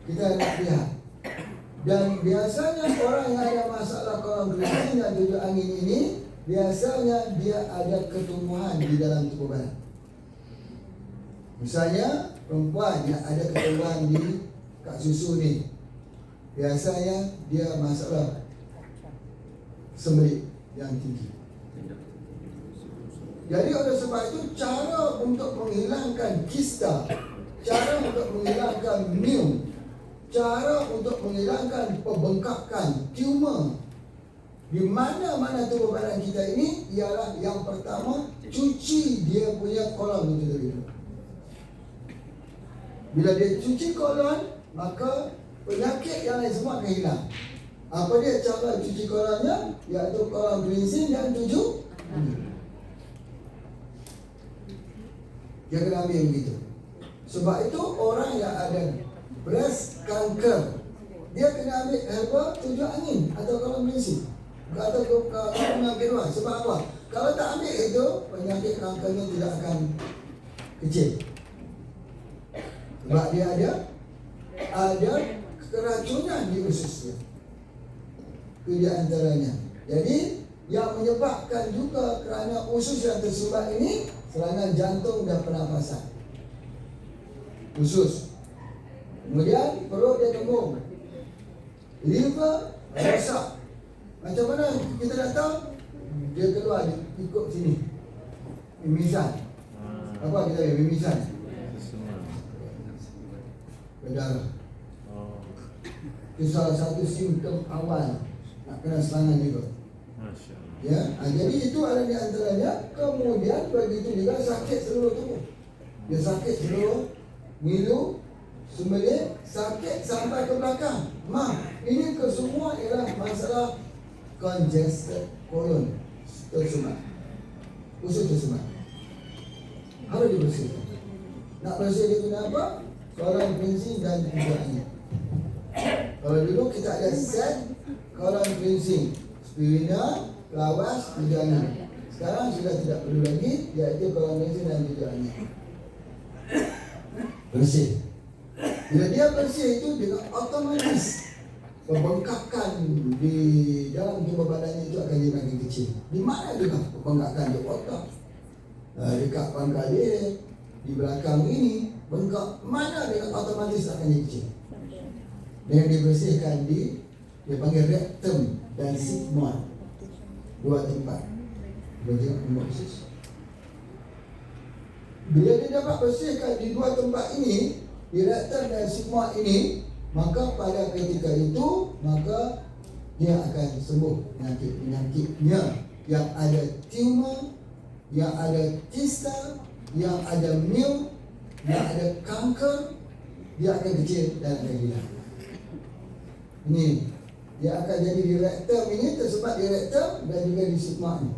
[SPEAKER 1] kita nak lihat. Dan biasanya orang yang ada masalah colon cleansing dan tujuh angin ini, biasanya dia ada ketumbuhan di dalam tubuh badan. Misalnya perempuan yang ada ketumbuhan di kak susu ni, biasanya dia masalah sembelit yang tinggi. Jadi oleh sebab itu, cara untuk menghilangkan kista, cara untuk menghilangkan miom, cara untuk menghilangkan pembengkakan, tumor di mana-mana tubuh badan kita ini, ialah yang pertama, cuci dia punya kolon itu dulu. Bila dia cuci kolon, maka penyakit yang lain semua akan hilang. Apa dia cara cuci kolonnya? Iaitu colon cleansing dan tujuh. Dia kena ambil begitu. Sebab itu orang yang ada breast cancer, dia kena ambil herbal tujuh angin atau colon cleansing atau penyakit luar. Sebab apa? Kalau tak ambil itu, penyakit kankernya tidak akan kecil. Sebab dia ada keracunan di usus dia. Itu di antaranya. Jadi yang menyebabkan juga kerana usus yang tersumbat ini, serangan jantung dan pernafasan. Usus. Kemudian perut dia kembung, liver rosak. Macam mana kita dah tahu? Dia keluar ikut sini, mimisan. Apa kita lihat mimisan? Berdarah. Itu salah satu simptom awal nak kena serangan juga. Ya, jadi itu ada di antaranya. Kemudian begitu juga sakit seluruh tubuh. Dia sakit seluruh ngilu, sembelit, sakit sampai ke belakang. Ini kesemua ialah masalah congested colon tersumbat, usus tersumbat. Harus dibersihkan. Nak bersih dia guna apa? Colon cleansing dan tujuh angin. Kalau dulu kita ada set colon cleansing, spirina, lawas, tujuh angin. Sekarang sudah tidak perlu lagi, iaitu colon cleansing dan tujuh angin. Bersih. Bila dia bersih itu, dengan otomatis pembengkakan di dalam tubuh badannya itu akan jadi makin kecil. Di mana juga pembengkakan di otak, dekat pangkal dia, di belakang ini, bengkak mana dengan otomatis akan jadi kecil. Dengan dibersihkan dia panggil rectum dan sigmoid, dua tempat. Boleh tengok khusus. Bila dia dapat bersihkan di dua tempat ini, di rectum dan sigmoid ini, maka pada ketika itu, maka dia akan sembuh penyakit-penyakitnya yang ada tumor, yang ada kista, yang ada mute, yang ada kanker. Dia akan kecil dan akan hilang. Ini dia akan jadi di rektum ini, tersebar di rektum dan juga di sigma ni.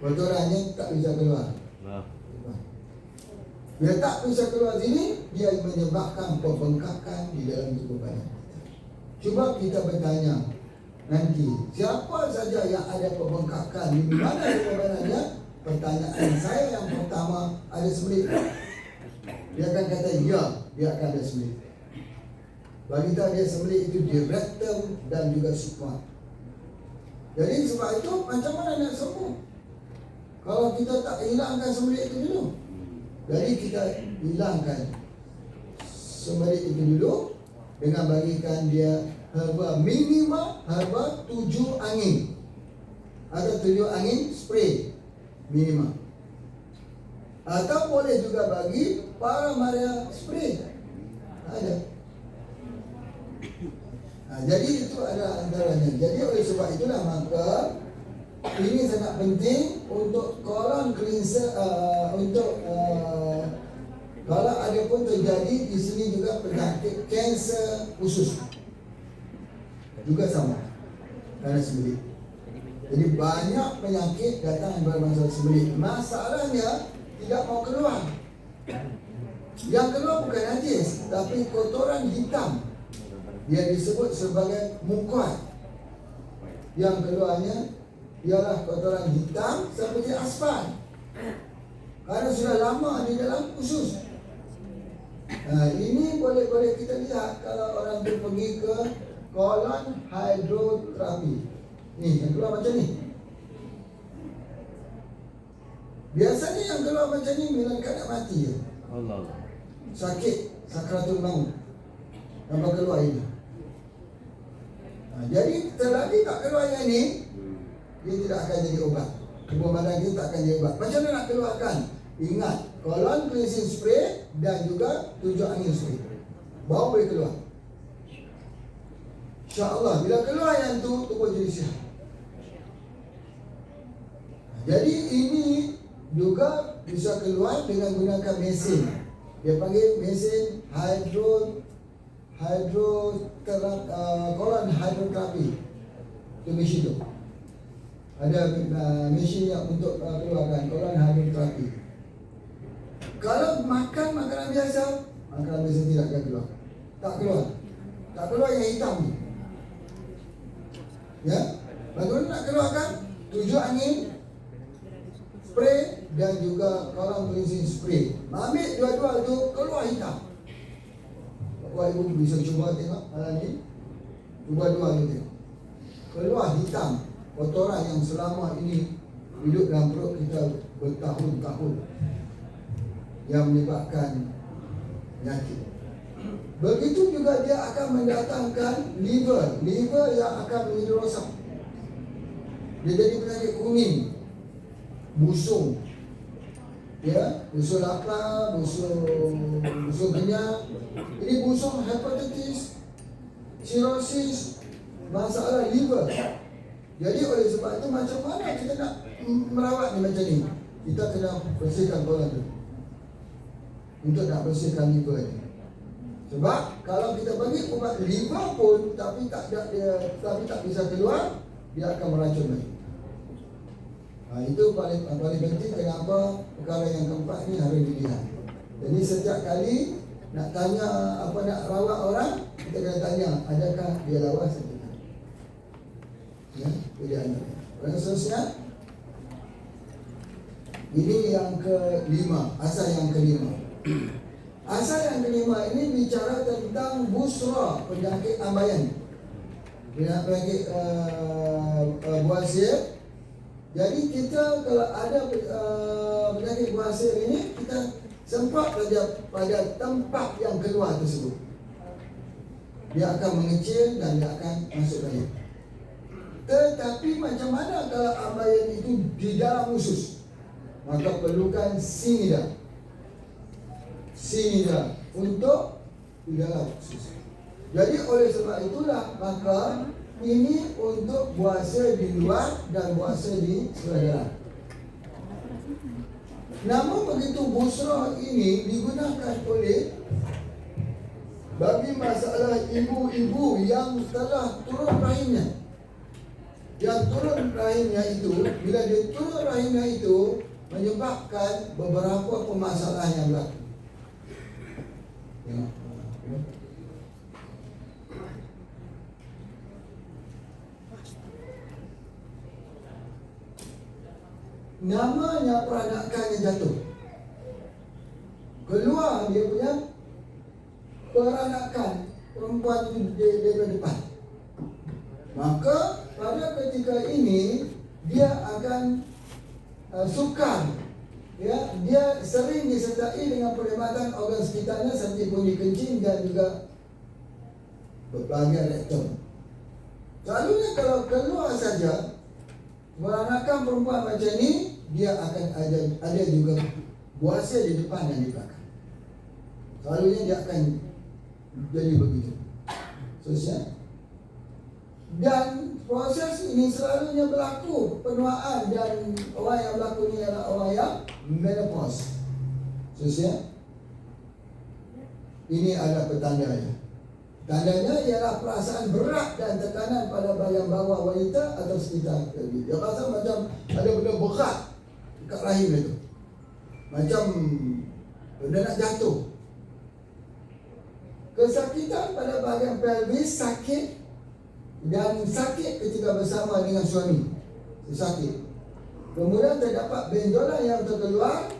[SPEAKER 1] Kotorannya tak bisa keluar. Bila tak bisa keluar sini, dia menyebabkan pembengkakan di dalam tubuh badan. Cuba kita bertanya nanti, siapa saja yang ada pembengkakan di mana tubuh badannya? Pertanyaan saya yang pertama, ada sembelit? Dia akan kata ya, dia akan ada sembelit. Bagi tahu dia sembelit itu di rektum dan juga sigma. Jadi sebab itu macam mana nak sembuh kalau kita tak hilangkan sembelit itu dulu? Jadi kita hilangkan sembelit itu dulu dengan bagikan dia herba minima, herba 7 angin atau 7 angin spray minima, atau boleh juga bagi para Maria spray ada. Jadi itu ada antaranya. Jadi oleh sebab itulah maka ini sangat penting untuk colon cleanser, kalau ada pun terjadi di sini juga penyakit kanser usus juga sama kerana sembelit. Jadi banyak penyakit datang bermasalah sembelit. Masalahnya tidak mau keluar. Yang keluar bukan najis, tapi kotoran hitam. Dia disebut sebagai mukat. Yang keluarnya ialah kotoran hitam seperti aspal, karena sudah lama di dalam usus. Ini boleh kita lihat kalau orang tu pergi ke colon hydrotherapy. Ni yang keluar macam ni. Biasanya yang keluar macam ni bila nak mati je. Allah. Sakit sakratul maut. Nampak keluar ini. Jadi selagi tak keluar yang ni, dia tidak akan jadi obat. Tubuh badan kita tak akan jadi obat. Macam mana nak keluarkan? Ingat, colon cleansing spray dan juga 7 angin spray. Baru boleh keluar. InsyaAllah, bila keluar yang tu, tubuh jadi sihat. Jadi ini juga bisa keluar dengan gunakan mesin. Dia panggil mesin colon hydrotherapy. Itu mesin tu. Ada mesin yang untuk keluarkan colon hydrotherapy. Kalau makan makanan biasa tidak akan keluar. Tak keluar yang hitam ni. Ya, bagaimana nak keluarkan? 7 angin spray dan juga colon cleansing spray. Ambil dua-dua tu keluar hitam. Bapak ibu bisa cuba tengok malam ni. Cuba dua ni tengok. Keluar hitam. Kotoran yang selama ini hidup dalam perut kita bertahun-tahun, yang menyebabkan penyakit. Begitu juga dia akan mendatangkan liver yang akan menjadi rosak. Dia jadi penyakit kuning, busung, ya, busung lapar, busung kenyang. Ini busung hepatitis, cirrhosis, masalah liver. Jadi oleh sebab itu macam mana kita nak merawat ni macam ni? Kita kena bersihkan colon tu. Untuk nak bersihkan liver ni. Sebab kalau kita bagi ubat liver pun tapi tak bisa keluar, dia akan meracun lagi. Itu paling penting. Kenapa perkara yang keempat ni harus dilihat. Jadi setiap kali nak tanya apa nak rawat orang, kita kena tanya, adakah dia lawas atau tidak? Ya, itu dia anak. Orang seterusnya, ini yang kelima, asal yang kelima. Asal yang kelima ini bicara tentang busra, penyakit ambayan, penyakit buasir. Jadi kita kalau ada penyakit buasir ini, kita semprot pada tempat yang keluar tersebut. Dia akan mengecil dan dia akan masuk lagi. Tetapi macam mana kalau ambayan itu di dalam usus? Maka perlukan sinida untuk di dalam usus. Jadi oleh sebab itulah maka ini untuk puasa di luar dan puasa di dalam. Namun begitu busra ini digunakan oleh bagi masalah ibu-ibu yang telah turun rahimnya. Yang turun rahimnya itu, bila dia turun rahimnya itu menyebabkan beberapa permasalahan yang berlaku. Tengok. Namanya peranakannya jatuh. Keluar dia punya peranakan perempuan itu daripada depan. Maka pada ketika ini dia akan sukar, ya, dia sering disertai dengan perkhidmatan organ sekitarnya seperti bunyi kencing dan juga berbagai rektum. Selalunya kalau keluar saja peranakan perempuan macam ni, dia akan ada juga puasa di depan dan di belakang. Selalunya dia akan jadi begitu. Selesai. Dan proses ini selalunya berlaku penuaan, dan orang yang berlaku ni adalah orang yang menopause. Selesai. Ini adalah petandanya. Tandanya ialah perasaan berat dan tekanan pada bahagian bawah wanita atau sekitar pelvis. Dia rasa macam ada benda berat dekat rahim itu. Macam benda nak jatuh. Kesakitan pada bahagian pelvis, sakit dan sakit ketika bersama dengan suami. Sakit. Kemudian terdapat benjolan yang terkeluar,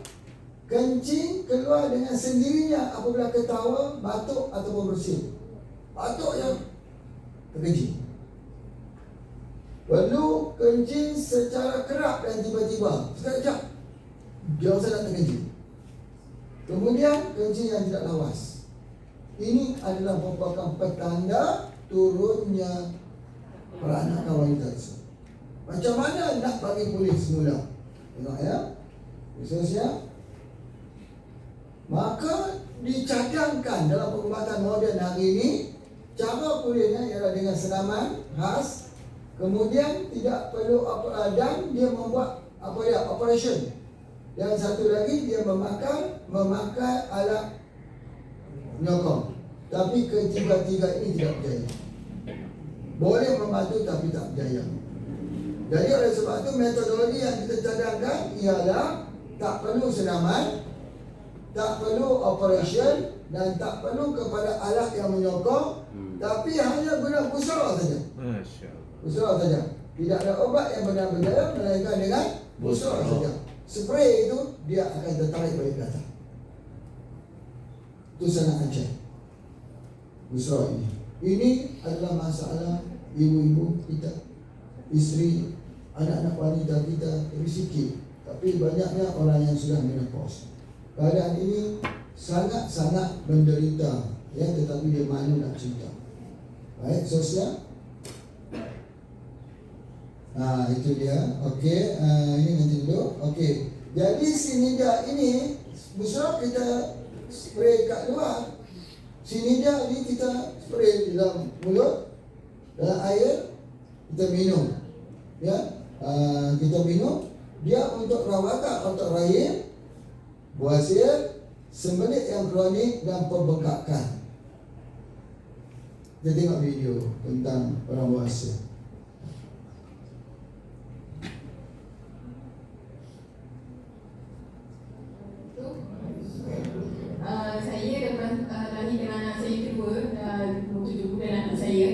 [SPEAKER 1] kencing keluar dengan sendirinya apabila ketawa, batuk ataupun bersin. Batuk yang terkencing. Perlu kencing secara kerap dan tiba-tiba. Sekejap dia rasa nak terkencing. Kemudian kencing yang tidak lawas. Ini adalah merupakan petanda turunnya peranakan wanita tersebut. Macam mana nak bagi pulih semula? Tengok ya. Khususnya, maka dicadangkan dalam pengobatan moden hari ini, cara pulihnya ialah dengan senaman khas. Kemudian tidak perlu dan dia membuat operation. Yang satu lagi dia memakai alat menyokong. Tapi ketiga-tiga ini tidak berjaya. Boleh membantu tapi tak berjaya. Jadi oleh sebab itu metodologi yang kita cadangkan ialah tak perlu senaman, tak perlu operation, dan tak perlu kepada alat yang menyokong, tapi hanya guna busra saja. Busra saja. Tidak ada obat yang benar-benar, melainkan dengan busra saja. Spray itu dia akan tertarik balik ke atas. Itu sangat ajaib. Busra ini. Ini adalah masalah ibu-ibu kita, isteri, anak-anak wanita kita, risiko. Tapi banyaknya orang yang sudah menopause. Keadaan ini sangat-sangat menderita, ya, tetapi dia malu nak cerita. Baik, sosial. Itu dia. Okey, ini nanti dulu. Okey. Jadi sinida ini busra kita spray kat luar. Sinida ni kita spray di dalam mulut, dalam air, kita minum. Ya, kita minum. Dia untuk rawatan otot rahim, buasir, sembelit yang kronik dan pembengkakan. Kita tengok video tentang orang buasir.
[SPEAKER 4] Saya dapat lahir dengan anak saya kedua, 7 bulan anak saya.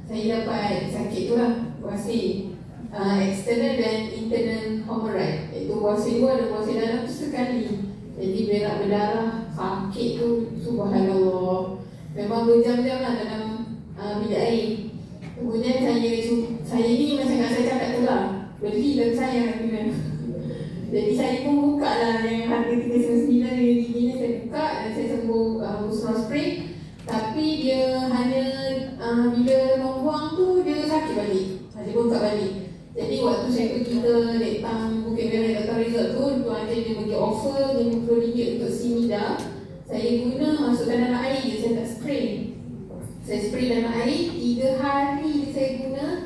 [SPEAKER 4] Saya dapat sakit tu lah, buasir. External dan internal hemorrhoid. Iaitu buasir luar dan buasir dalam tu sekali. Jadi berak berdarah, sakit tu, subhanallah. Memang berjam-jam lah dalam bilik air. Kemudian saya ni macam kat saya cakap tu lah, beli dan saya kan. Jadi saya pun buka lah yang harga 399 ni, saya buka dan saya sembuh busra spray. Tapi dia hanya bila membuang tu dia sakit balik. Dia bengkak balik. Jadi waktu saya pergi ke datang Bukit Merah Dr. Resort tu, Tuan Encik dia bagi offer RM50 untuk Sinida. Saya guna masukkan dalam air je, saya tak spray. Saya spray dalam air, 3 hari saya guna,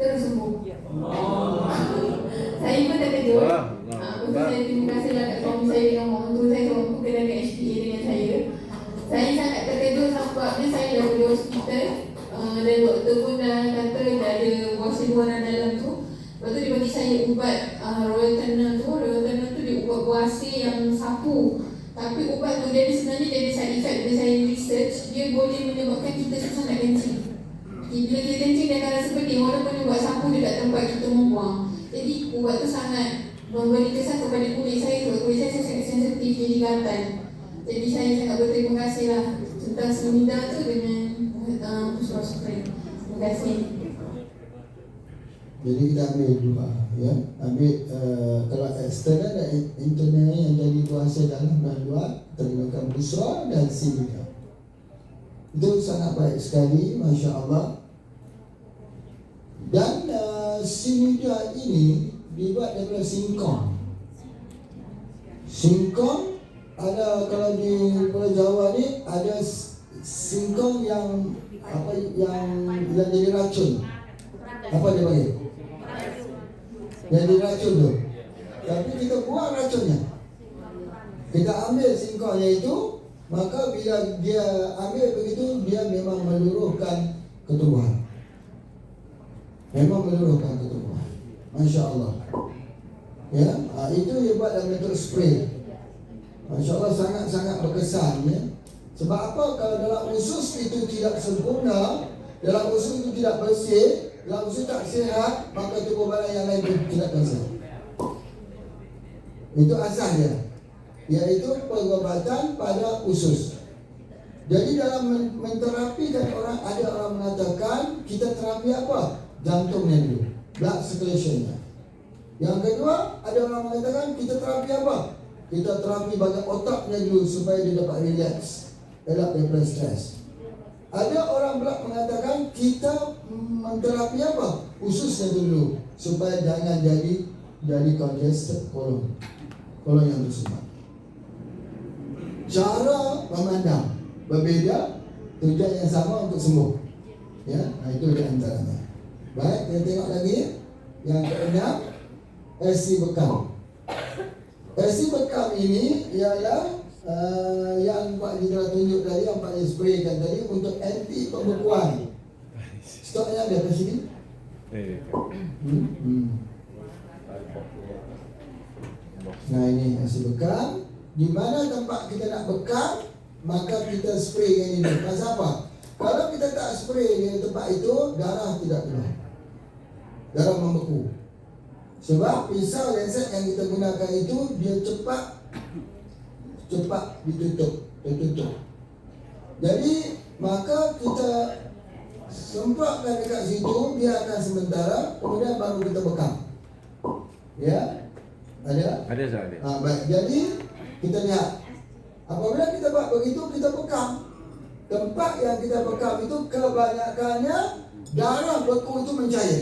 [SPEAKER 4] terus sembuh. Saya pun terkejut. Saya terima kasihlah kat suami saya dengan menguntur saya waktu kena ke HPA dengan saya. Saya sangat terkejut sebabnya saya dah pergi hospital. Dan doktor pun dah kata dah ada buasa luaran dalam tu. Lepas tu dia bagi saya ubat Royal Tenor tu. Royal Tenor tu dia ubat buasa yang sapu. Tapi ubat tu dia sebenarnya jadi side effect. Bila saya research, dia boleh menyebabkan kita susah nak kencing. Bila kita kencing dia akan rasa pedih. Walaupun ubat sapu dekat tempat kita membuang. Jadi ubat tu sangat memberi kesan kepada kulit saya. Sebab kulit saya sangat sensitif, jadi gatal. Jadi saya sangat berterima kasih lah tentang Seminda tu dengan Pusra Supreme. Terima kasih.
[SPEAKER 1] Jadi kita ambil dua, ya. Ambil kalau eksternal dan internal yang jadi kuasa dalam dan luar, tergunakan Pusra dan Seminda. Itu sangat baik sekali, Masya Allah. Dan Seminda ini dibuat daripada singkong. Singkong ada, kalau di Pulau Jawa ni ada singkong yang apa yang jadi racun. Apa dia panggil? Yang jadi racun tu. Tapi kita buang racunnya. Kita ambil singkongnya itu, maka bila dia ambil begitu, dia memang meluruhkan ketubuhan. Memang meluruhkan ketubuhan. Masya Allah. Ya, itu dia buat dalam bentuk spray. Masya Allah, sangat-sangat berkesan, ya. Sebab apa? Kalau dalam usus itu tidak sempurna, dalam usus itu tidak bersih, dalam usus tak sihat, maka tubuh badan yang lain pun tidak bersih. Itu asalnya, iaitu pengobatan pada usus. Jadi dalam menterapikan orang, ada orang mengatakan kita terapi apa? Jantungnya dulu, blood circulation-nya. Yang kedua, ada orang mengatakan kita terapi apa? Kita terapi bagian otaknya dulu supaya dia dapat relax, elak daripada stres. Ada orang pula mengatakan kita menterapi apa? Ususnya dulu supaya jangan jadi congested kolon yang tersumbat. Cara memandang berbeza, tujuan yang sama untuk sembuh. Ya, itu di antaranya. Baik, kita tengok lagi yang keenam, SC bekam. SC bekam ini ialah yang Pak Jendera tunjuk tadi, yang Pak spraykan tadi untuk anti pembekuan. Stoknya ada kat sini. Nah, ini SC bekam. Di mana tempat kita nak bekam, maka kita spray yang ini. Pasal apa? Kalau kita tak spray di tempat itu, darah tidak keluar. Darah membeku. Sebab pisau lancet yang kita gunakan itu dia cepat tertutup. Jadi maka kita semprotkan dekat situ, dia akan sementara, kemudian baru kita bekam. Ya, ada?
[SPEAKER 2] Ada tak?
[SPEAKER 1] Baik. Jadi kita lihat, apabila kita buat begitu, kita bekam. Tempat yang kita bekam itu kebanyakannya darah beku itu mencair.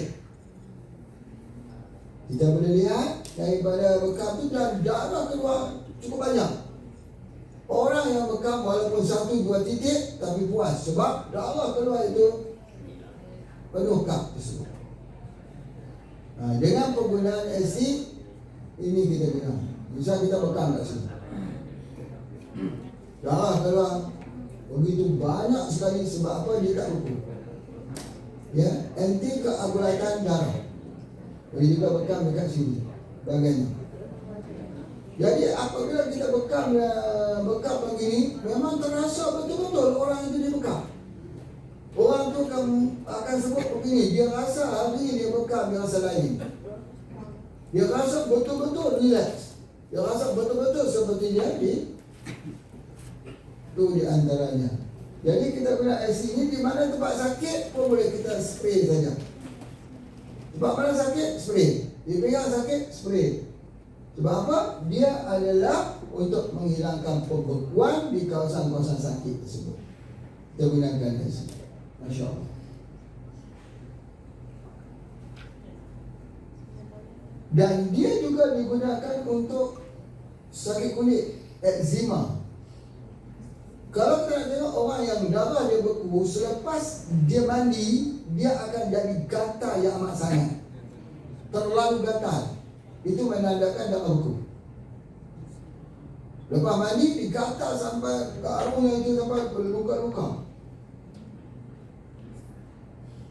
[SPEAKER 1] Kita boleh lihat daripada bekam itu dan darah keluar cukup banyak. Orang yang bekam walaupun 1-2 titik tapi puas sebab darah keluar itu penuh kap tersebut. Dengan penggunaan SC ini kita guna. Misal kita bekam kat sini, darah keluar begitu banyak sekali. Sebab apa? Dia tak beku. Ya, anti keagulatan darah. Boleh juga bekam dekat sini, bagiannya. Jadi apabila kita bekam begini, memang terasa betul-betul orang itu dibekam. Orang tu akan sebut begini, dia rasa hari ini dia bekam, dia rasa lain. Dia rasa betul-betul relax. Dia rasa betul-betul seperti jadi. Itu di antaranya. Jadi kita guna IC ini di mana tempat sakit pun boleh kita spray saja. Sebab mana sakit, spray. Dia pegang sakit, spray. Sebab apa? Dia adalah untuk menghilangkan pembekuan di kawasan-kawasan sakit tersebut. Kita gunakan di sini. Masya Allah. Dan dia juga digunakan untuk sakit kulit, eczema. Kalau kita nak tengok orang yang darah dia beku, selepas dia mandi, dia akan jadi gatal yang amat sangat. Terlalu gatal. Itu menandakan darah beku. Lepas mandi, digatal sampai garungnya itu sampai berluka-luka.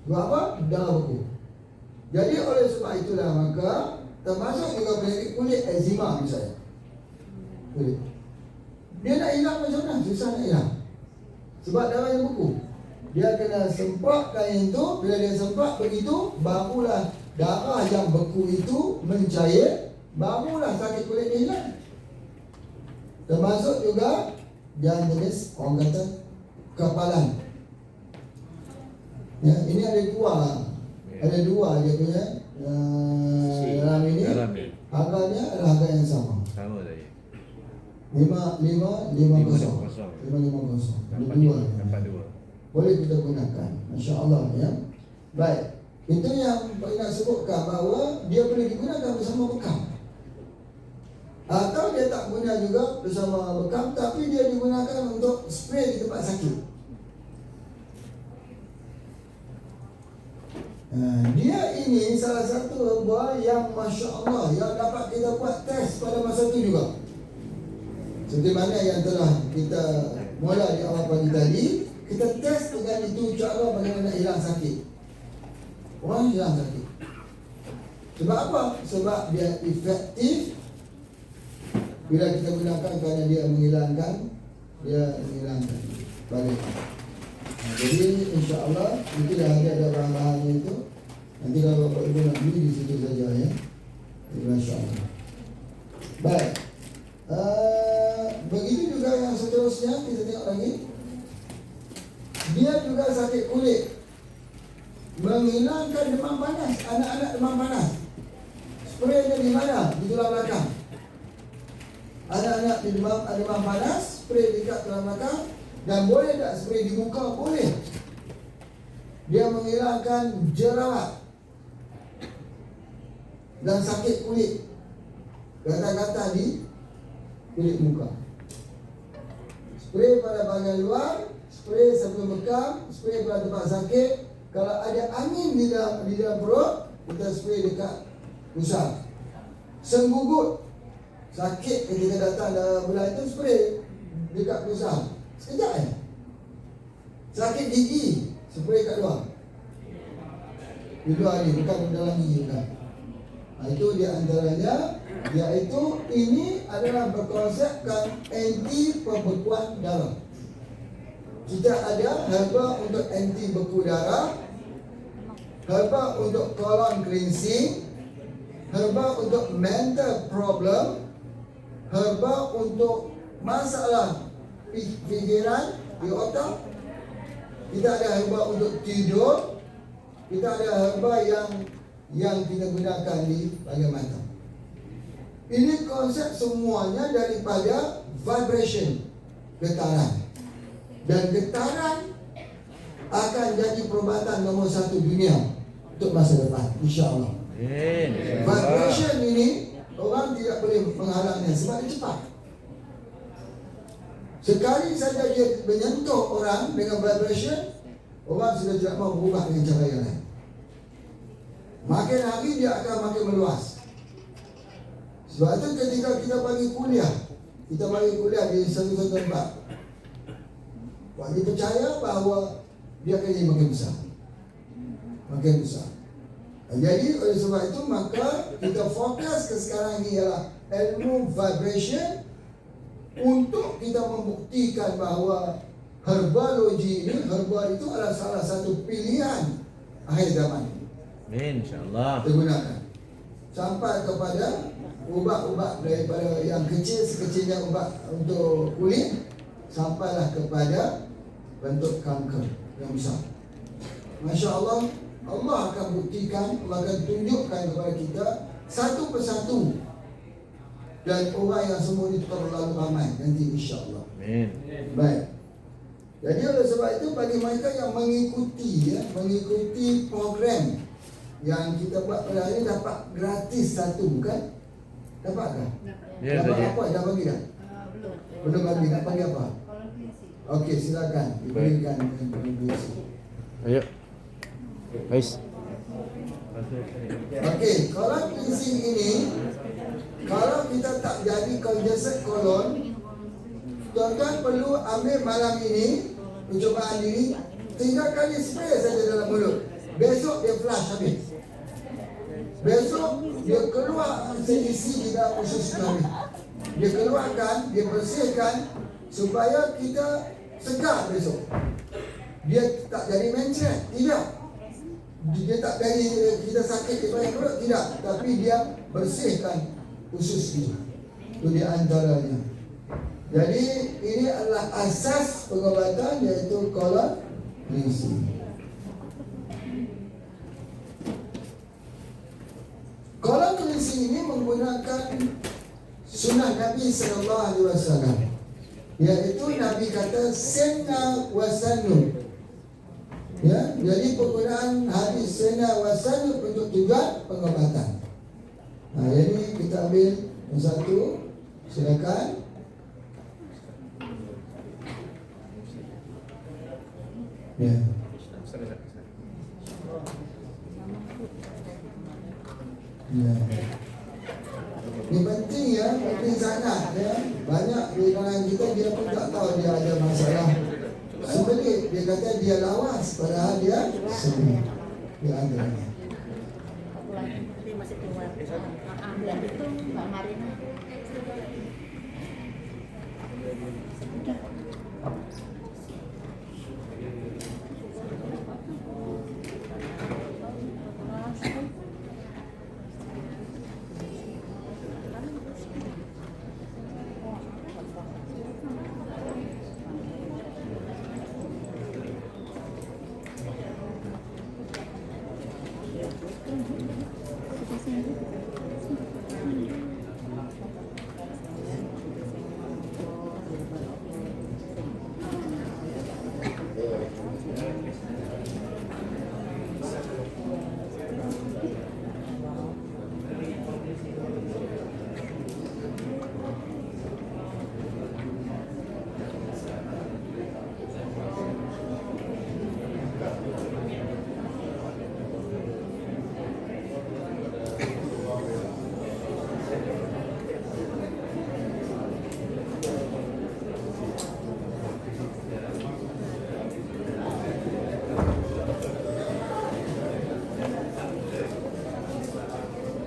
[SPEAKER 1] Sebab apa? Darah beku. Jadi oleh sebab itulah maka termasuk juga penyakit kulit, eczema misalnya. Kulit. Dia nak hilang macam mana? Susah nak hilang. Sebab darah yang beku. Dia kena semprot kain itu. Bila dia semprot begitu, barulah darah yang beku itu mencair. Barulah sakit kulit dia hilang. Termasuk juga yang jenis orang kata kepalan. Ya, ini ada dua. Ada dua dia punya dalam ini. Harganya adalah harga yang sama.
[SPEAKER 2] Sama saja.
[SPEAKER 1] 550.
[SPEAKER 2] Dapat dua.
[SPEAKER 1] Boleh kita gunakan. Masya-Allah ya. Baik. Itu yang nak sebutkan bahawa dia boleh digunakan bersama bekam. Atau dia tak guna juga bersama bekam, tapi dia digunakan untuk spray di tempat sakit. Dia ini salah satu herba yang Masya Allah yang dapat kita buat test pada masa itu juga. Seperti mana yang telah kita mula di awal pagi tadi, kita test dengan itu cara bagaimana hilang sakit. Orang hilang sakit. Sebab apa? Sebab dia efektif. Bila kita gunakan kerana dia menghilangkan balik. Jadi insya-Allah itu dah ada bahan-bahannya itu. Nanti kalau Bapak Ibu nak beli di situ saja ya. Insya-Allah. Baik. Begitu juga yang seterusnya kita tengok lagi. Dia juga sakit kulit. Menghilangkan demam panas. Anak-anak demam panas. Spraynya di mana? Di tulang belakang. Anak-anak di demam panas, spray dekat tulang belakang. Dan boleh tak spray di muka? Boleh. Dia menghilangkan jerawat dan sakit kulit, gatal-gatal di kulit muka. Spray pada bahagian luar, spray sebelum bekam, spray pada tempat sakit. Kalau ada angin di dalam perut, kita spray dekat pusat. Senggugut, sakit ketika datang dalam bulan itu, spray dekat pusat. Sekejap ya. Sakit gigi, spray kat luar. Di luar ni, bukan dalam gigi bukan. Itu dia antaranya. Iaitu ini adalah berkonsepkan anti pembekuan darah. Kita ada herba untuk anti beku darah, herba untuk colon cleansing, herba untuk mental problem, herba untuk masalah fikiran di otak. Kita ada herba untuk tidur. Kita ada herba yang kita gunakan di bahagian mata. Ini konsep semuanya daripada vibration, getaran. Dan getaran akan jadi perubatan nombor 1 dunia untuk masa depan, insya-Allah. Vibration ini orang tidak boleh menghalangnya sebab dia cepat. Sekali saja dia menyentuh orang dengan vibration, orang sudah tidak mahu berubah dengan cara yang lain. Makin hari dia akan makin meluas. Sebab itu ketika kita bagi kuliah di satu-satu tempat, kita percaya bahawa dia akan jadi makin besar. Makin besar. Jadi oleh sebab itu maka kita fokus ke sekarang ini ialah ilmu vibration untuk kita membuktikan bahawa herbologi ini, herba itu adalah salah satu pilihan akhir zaman.
[SPEAKER 2] Amin, insya-Allah.
[SPEAKER 1] Digunakan sampai kepada ubat-ubat daripada yang kecil sekecilnya ubat untuk kulit sampailah kepada bentuk kanker yang besar. Masya-Allah, Allah akan buktikan, Allah akan tunjukkan kepada kita satu persatu. Dan orang yang semua ini terlalu ramai nanti insya-Allah.
[SPEAKER 2] Amin.
[SPEAKER 1] Baik. Jadi oleh sebab itu bagi mereka yang mengikuti program yang kita buat pada hari ini dapat gratis satu, bukan? Dapatkah?
[SPEAKER 2] Ya,
[SPEAKER 1] dapat
[SPEAKER 2] saja.
[SPEAKER 1] apa? Dah bagi dah?
[SPEAKER 5] Belum.
[SPEAKER 1] Belum bagi. Nak bagi apa? Okey, silakan diberikan informasi.
[SPEAKER 5] Ayo. Guys.
[SPEAKER 1] Okey, kolon prinsip ini kalau kita tak jadi congested kolon, tuan-tuan perlu ambil malam ini percubaan diri 3 kali spray saja dalam mulut. Besok dia flush habis. Besok dia keluar isi di dalam usus kami. Dia keluarkan, dia bersihkan supaya kita segar besok. Dia tak jadi mencret, tidak. Dia tak jadi kita sakit di banyak perut, tidak. Tapi dia bersihkan usus kita. Itu di antaranya. Jadi ini adalah asas pengobatan, iaitu kolon prinsip. Kolon prinsip ini menggunakan sunnah Nabi SAW, iaitu Nabi kata sena wasanu. Ya, jadi penggunaan hadis sena wasanu untuk tujuan pengobatan. Jadi kita ambil yang satu, silakan. Ya. Ya. Ini penting ya, penting sangat ya. Banyak di kalangan kita dia pun tak tahu dia ada masalah sebelit. Dia kata dia lawas, padahal dia sebelit. Dia ada.
[SPEAKER 6] Masih keluar. Bulan itu Mbak Marina.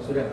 [SPEAKER 2] Sudah.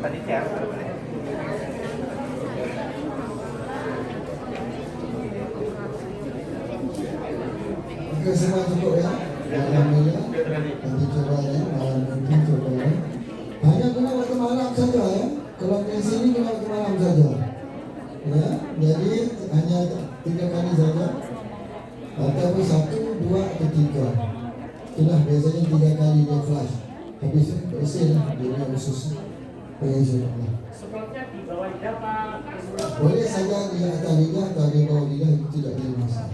[SPEAKER 2] Panitia.
[SPEAKER 1] Oke, semua cukup ya. Alhamdulillah. Nanti coba ya, malam nanti coba ya. Hanya kena waktu malam saja ya. Kalau di sini kena waktu malam saja. Ya, jadi hanya 3 kali saja. Ataupun 1, 2, atau 3. Itulah biasanya 3 kali dia flash. Habis itu bersih lah. Dia khusus. InsyaAllah.
[SPEAKER 3] Sebabnya di bawah lidah Pak.
[SPEAKER 1] Boleh saja di atas lidah atau di bawah lidah, itu tidak ada masalah.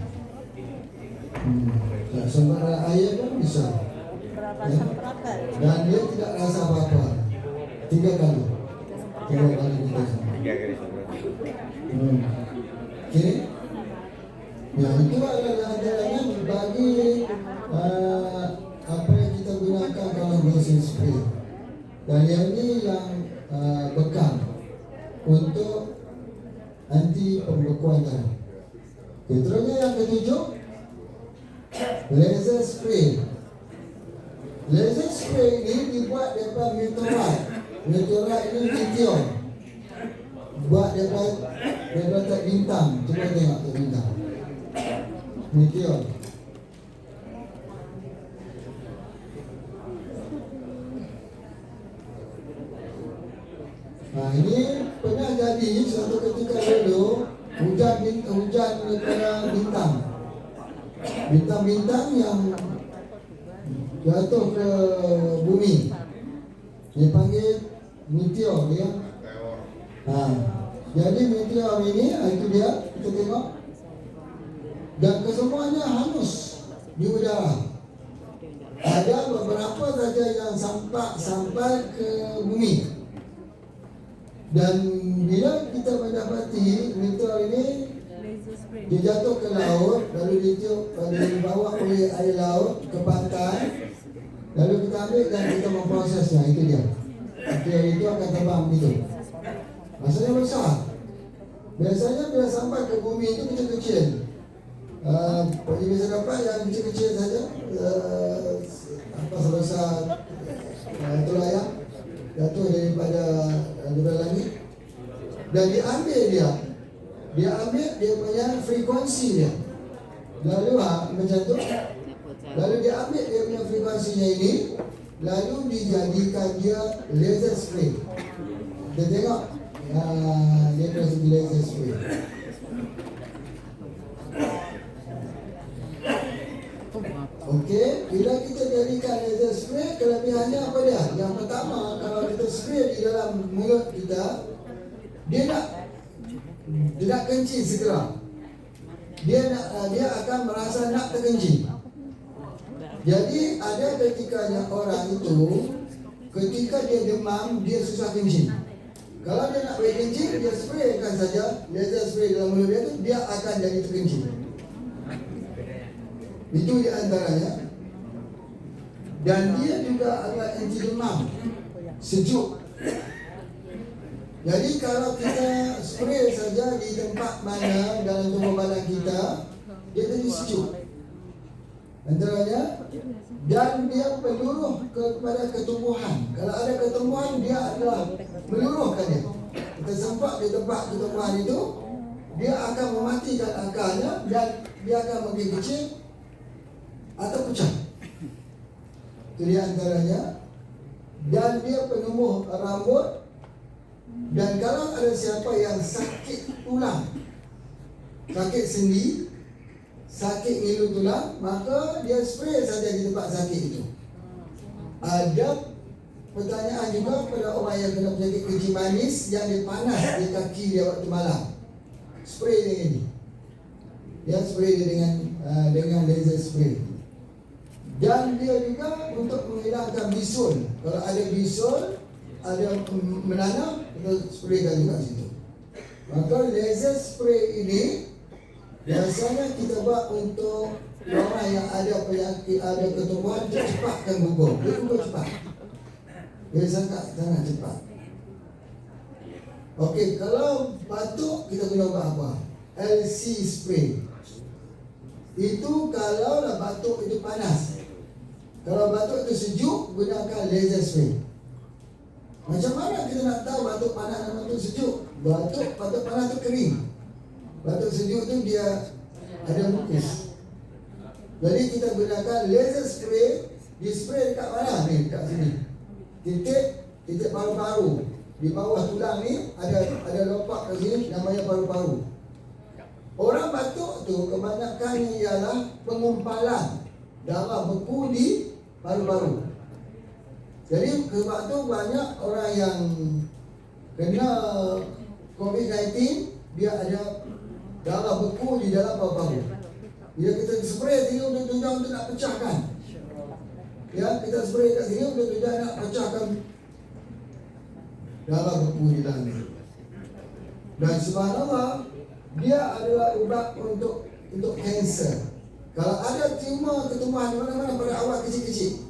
[SPEAKER 1] Ya, sembara air pun bisa. Ya. Dan dia tidak rasa apa-apa. 3 kali. 3 kali kita sama.
[SPEAKER 2] 3 kali.
[SPEAKER 1] Okey. Ya, itu adalah antaranya bagi apa yang kita gunakan kalau mesin spray. Dan yang ini yang bekam untuk anti pembekuan darah. Terusnya yang ketujuh, laser spray. Laser spray ini dibuat daripada meteorite. Meteorite ini lithium. Buat daripada bintang. Cuba tengok tu bintang. Meteor. Nah, ini pernah jadi suatu ketika dulu hujan daripada bintang. Bintang-bintang yang jatuh ke bumi. Dipanggil meteor ya. Jadi meteor ini itu dia, kita tengok. Dan kesemuanya hangus di udara. Ada beberapa saja yang sampai ke bumi. Dan bila kita mendapati meteor ini dia jatuh ke laut, lalu dibawa oleh air laut ke pantai, lalu kita ambil dan kita memprosesnya, itu dia. Meteor itu akan terbang itu. Masanya besar. Biasanya bila sampai ke bumi itu kecil-kecil. Boleh bisa dapat yang kecil-kecil saja, sebesar tulayang, jatuh daripada langit. Dan diambil dia ambil dia punya frekuensi dia. Lalu macam tu. Lalu dia ambil dia punya frekuensinya ini, lalu dijadikan dia laser spray. Kita tengok dia kasih laser spray. Okey, bila kita jadikan laser spray, kelebihannya apa dia? Yang pertama, kalau kita spray di dalam mulut kita, dia nak kencing segera. Dia akan merasa nak terkencing. Jadi ada ketikanya orang itu, ketika dia demam, dia susah kencing. Kalau dia nak boleh kencing, dia spraykan saja laser spray dalam mulut dia tu, dia akan jadi terkencing. Itu di antaranya. Dan dia juga agak anti demam, sejuk. Jadi kalau kita spray saja di tempat mana dalam tubuh badan kita, dia jadi sejuk. Antaranya, dan dia meluruh kepada ketumbuhan. Kalau ada ketumbuhan, dia adalah meluruhkan dia. Kita sempat di tempat ketumbuhan itu, dia akan mematikan akarnya dan dia akan makin kecil atau pecah. Itu dia antaranya. Dan dia penumbuh rambut. Dan kalau ada siapa yang sakit tulang, sakit sendi, sakit ngilu tulang, maka dia spray saja di tempat sakit itu. Ada pertanyaan juga pada orang yang kena penyakit kencing manis yang dia panas di kaki dia waktu malam. Spray dengan ini. Dia spray dia dengan laser spray. Dan dia juga untuk menghilangkan bisul. Kalau ada bisul, ada menanam, kita spraykan juga situ. Maka laser spray ini biasanya kita buat untuk orang yang ada penyakit, ada ketumbuhan, cepatkan gugur. Dia gugur cepat. Dia sangat cepat. Okey, kalau batuk kita guna apa? LC spray. Itu kalau lah batuk itu panas. Kalau batuk itu sejuk, gunakan laser spray. Macam mana kita nak tahu batuk panas dan batuk sejuk? Batuk panas itu kering. Batuk sejuk itu dia ada mukus. Jadi kita gunakan laser spray. Di spray dekat mana ni? Dekat sini. Titik paru-paru. Di bawah tulang ni ada lopak kat sini namanya paru-paru. Orang batuk tu kebanyakannya ialah pengumpalan darah beku di paru-paru. Jadi sebab tu banyak orang yang kena COVID-19 dia ada darah beku di dalam paru-paru. Bila kita spray sini untuk tujuan untuk nak pecahkan. Ya, kita spray kat sini untuk tujuan nak pecahkan darah beku di dalam ni. Dan subhanallah, dia adalah ubat untuk kanser. Kalau ada tumor ketumbuhan di mana-mana pada awal kecil-kecil,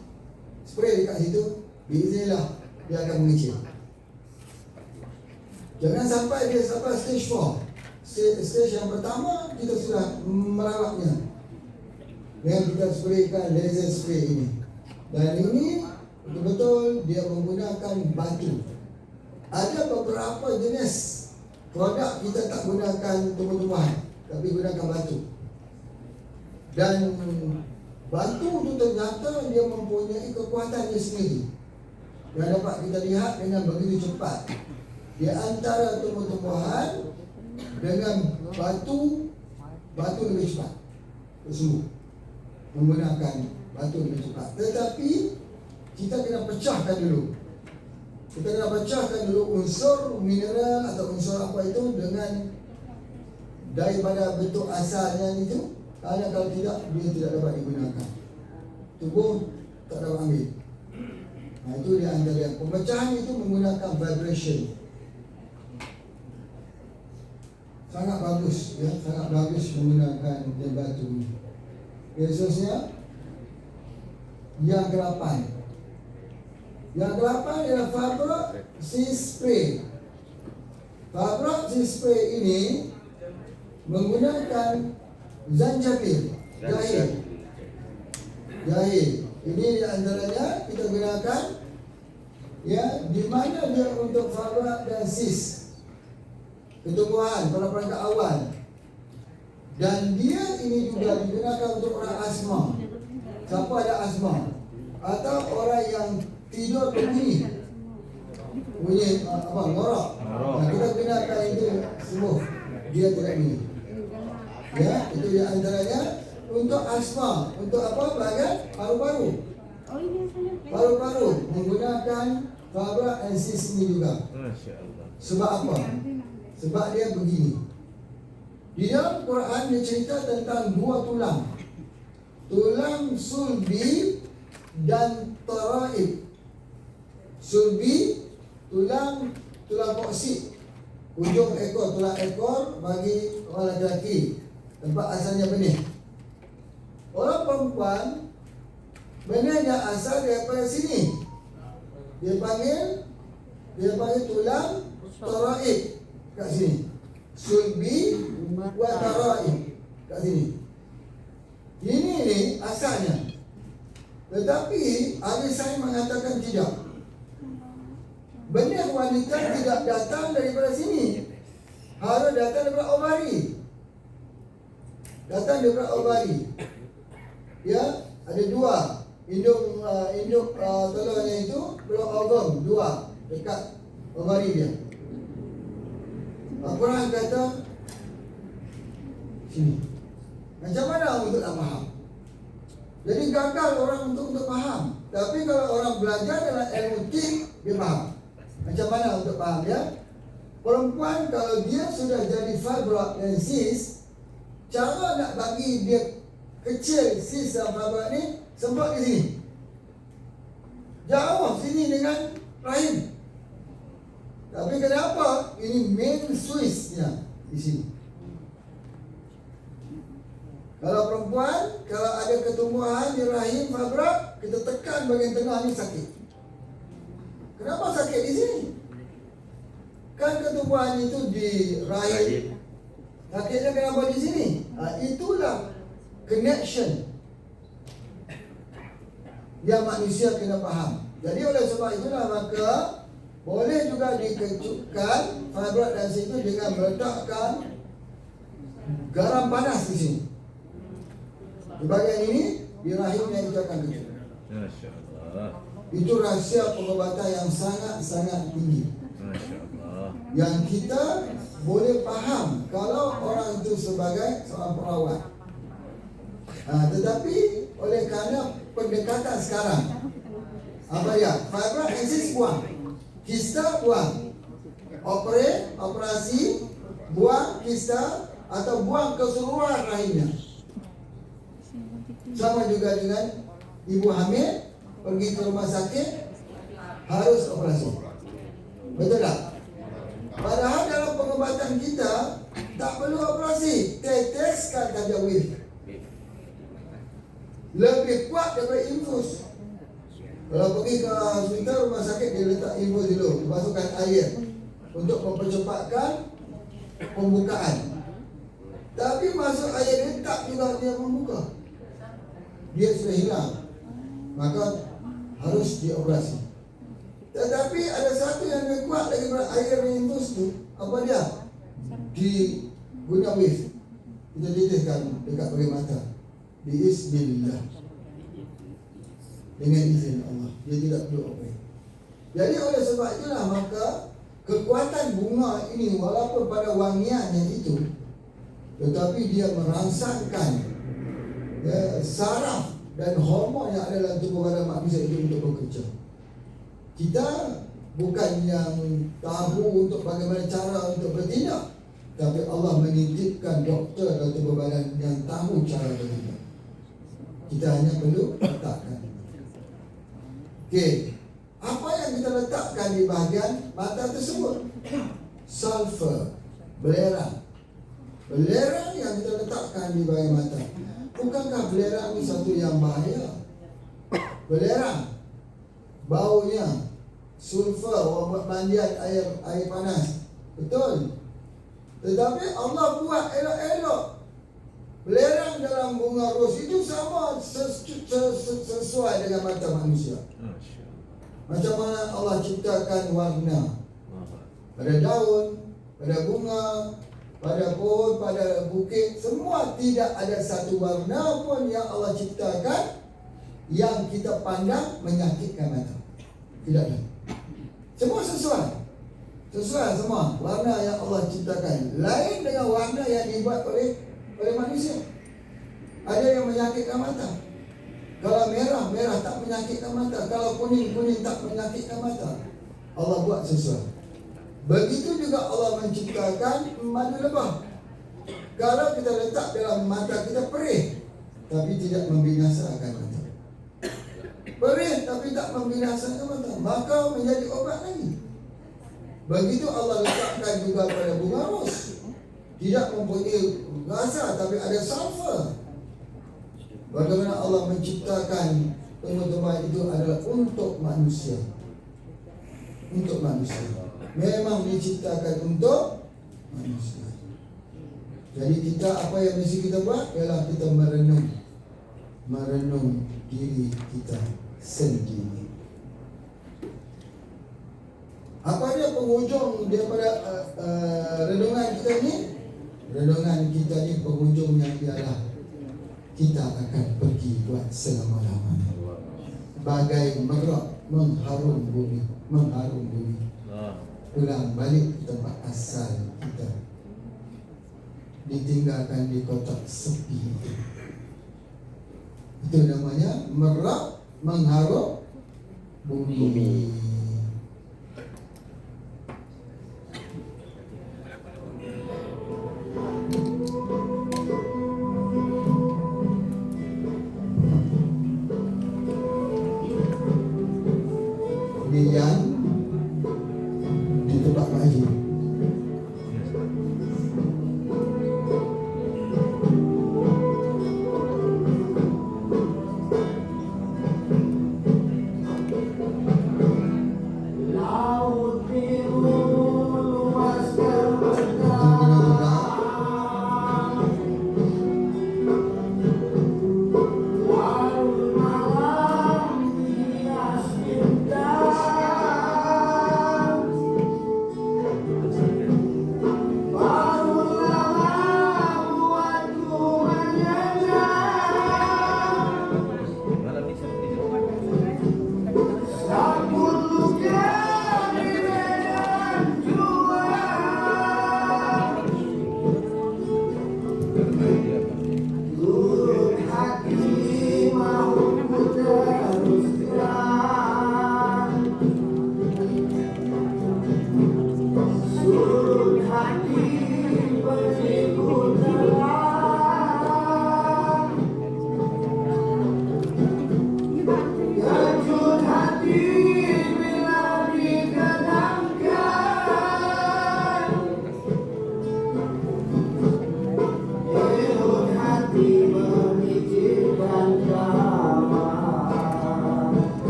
[SPEAKER 1] spray dekat situ, biiznillah dia akan mengecil. Jangan sampai dia sampai stage 4. Stage yang pertama kita sudah merawatnya. Dengan kita spraykan laser spray ini. Dan ini betul-betul dia menggunakan batu. Ada beberapa jenis produk kita tak gunakan tumbuh-tumbuhan, tapi gunakan batu. Dan batu itu ternyata dia mempunyai kekuatannya sendiri yang dapat kita lihat dengan begitu cepat. Di antara tumbuh-tumbuhan dengan batu lebih cepat sembuh menggunakan batu lebih cepat. Tetapi kita kena pecahkan dulu. Kita kena pecahkan dulu unsur mineral atau unsur apa itu dengan daripada bentuk asalnya itu. Kerana kalau tidak, dia tidak dapat digunakan. Tubuh tak dapat ambil. Itu dia antara pemecahan itu menggunakan vibration. Sangat bagus, ya, sangat bagus menggunakan batu ini. Khususnya yang ke-8. Yang ke-8 ialah Fabroxis spray. Fabroxis spray ini menggunakan zanjabil, jahil. Ini di antaranya kita gunakan, ya, di mana dia untuk Fabroxis ketumbuhan pada peringkat awal. Dan dia ini juga digunakan untuk orang asma. Siapa ada asma atau orang yang tidur bunyi ngorak. Kita gunakan itu semua, dia tidak bunyi. Ya, itu di antaranya untuk asma, untuk apa? Bahagian paru-paru. Paru-paru menggunakan Fabroxis ini juga. Sebab apa? Sebab dia begini. Di dalam Quran dia cerita tentang dua tulang. Tulang sulbi dan taraib. Sulbi, tulang koksid. Ujung ekor, tulang ekor bagi orang lelaki. Tempat asalnya benih. Orang perempuan benihnya asal daripada sini. Dia panggil tulang taraib kat sini. Sulbi wa taraib kat sini. Ini ni asalnya. Tetapi ahli sains mengatakan tidak. Benih wanita tidak datang daripada sini. Harus datang daripada ovari. Datang daripada ovari. Ya, ada dua induk telurnya itu belum ovum, dua dekat ovari dia. Al-Quran kata sini. Macam mana untuk nak faham? Jadi gagal orang untuk faham. Tapi kalau orang belajar dalam ilmu tik, dia faham. Macam mana untuk faham, ya? Perempuan kalau dia sudah jadi fibrosis, cara nak bagi dia kecil sis dan fibroid ni sempat di sini. Jauh sini dengan rahim. Tapi kenapa? Ini main switch-nya di sini. Kalau perempuan, kalau ada ketumbuhan di rahim fibroid, kita tekan bahagian tengah ni sakit. Kenapa sakit di sini? Kan ketumbuhan itu di rahim. Sakitnya kenapa di sini? Itulah connection. yang manusia kena faham. Jadi oleh sebab itulah maka boleh juga dikejutkan fibroid dan itu dengan meletakkan garam panas di sini. Di bahagian ini, di rahimnya itu akan kecut.
[SPEAKER 2] Masya Allah.
[SPEAKER 1] Itu rahsia pengobatan yang sangat-sangat tinggi.
[SPEAKER 2] Masya Allah.
[SPEAKER 1] Yang kita boleh faham kalau orang itu sebagai seorang perawat. Tetapi oleh kerana pendekatan sekarang, apa ya? Fibroid exist buang, kista buang, operasi buang kista atau buang keseluruhan rahimnya. Sama juga dengan ibu hamil pergi ke rumah sakit harus operasi. Betul tak? Padahal dalam pengobatan kita tak perlu operasi, teteskan tajawif. Lebih kuat daripada infus. Kalau pergi ke hospital rumah sakit dia letak infus dulu, dimasukkan air untuk mempercepatkan pembukaan. Tapi masuk air dia tak juga dia membuka. Dia sudah hilang. Maka harus dioperasi. Tetapi ada satu yang lebih kuat daripada air infus tu. Apa dia? Di guna wave. Kita titiskan dekat bagi mata. Biiznillah. Dengan izin Allah. Dia tidak perlu operasi. Jadi oleh sebab itulah maka kekuatan bunga ini walaupun pada wangiannya itu, tetapi dia merangsangkan saraf dan hormon yang ada dalam tubuh badan manusia itu untuk bekerja. Kita bukan yang tahu untuk bagaimana cara untuk bertindak, tapi Allah menitipkan doktor dalam tubuh badan yang tahu cara bertindak. Kita hanya perlu letakkan. Okey, apa yang kita letakkan di bahagian mata tersebut? Sulfur, belerang. Belerang yang kita letakkan di bahagian mata. Bukankah belerang ini satu yang bahaya? Belerang, baunya, sulfur, buat mandian air panas. Betul. Tetapi Allah buat elok-elok. Belerang dalam bunga ros itu sama sesuai dengan mata manusia.
[SPEAKER 2] Masya
[SPEAKER 1] Macam mana Allah ciptakan warna
[SPEAKER 2] Allah.
[SPEAKER 1] pada daun, pada bunga, pada pohon, pada bukit, semua tidak ada satu warna pun yang Allah ciptakan yang kita pandang menyakitkan mata. Tidak ada. Semua sesuai semua warna yang Allah ciptakan. Lain dengan warna yang dibuat oleh manusia. Ada yang menyakitkan mata. Kalau merah tak menyakitkan mata. Kalau kuning tak menyakitkan mata. Allah buat sesuai. Begitu juga Allah menciptakan madu lebah. Kalau kita letak dalam mata kita perih, tapi tidak membinasakan mata. Perih tapi tak membinasakan mata, maka menjadi obat lagi. Begitu Allah letakkan juga pada bunga ros. Tidak mempunyai rasa tapi ada sulfur. Bagaimana Allah menciptakan tumbuh-tumbuhan itu adalah untuk manusia. Untuk manusia. Memang diciptakan untuk manusia. Jadi kita, apa yang mesti kita buat ialah kita merenung diri kita sendiri. Apa dia penghujung daripada renungan kita ni? Renungan kita ni penghujungnya ialah kita akan pergi buat selama-lamanya. Bagai merak mengharum bumi, pulang balik ke tempat asal kita, ditinggalkan di kotak sepi itu. Itu namanya merak mengharum bumi. Yang di tempat lain.
[SPEAKER 3] Laut biru luas terbuka,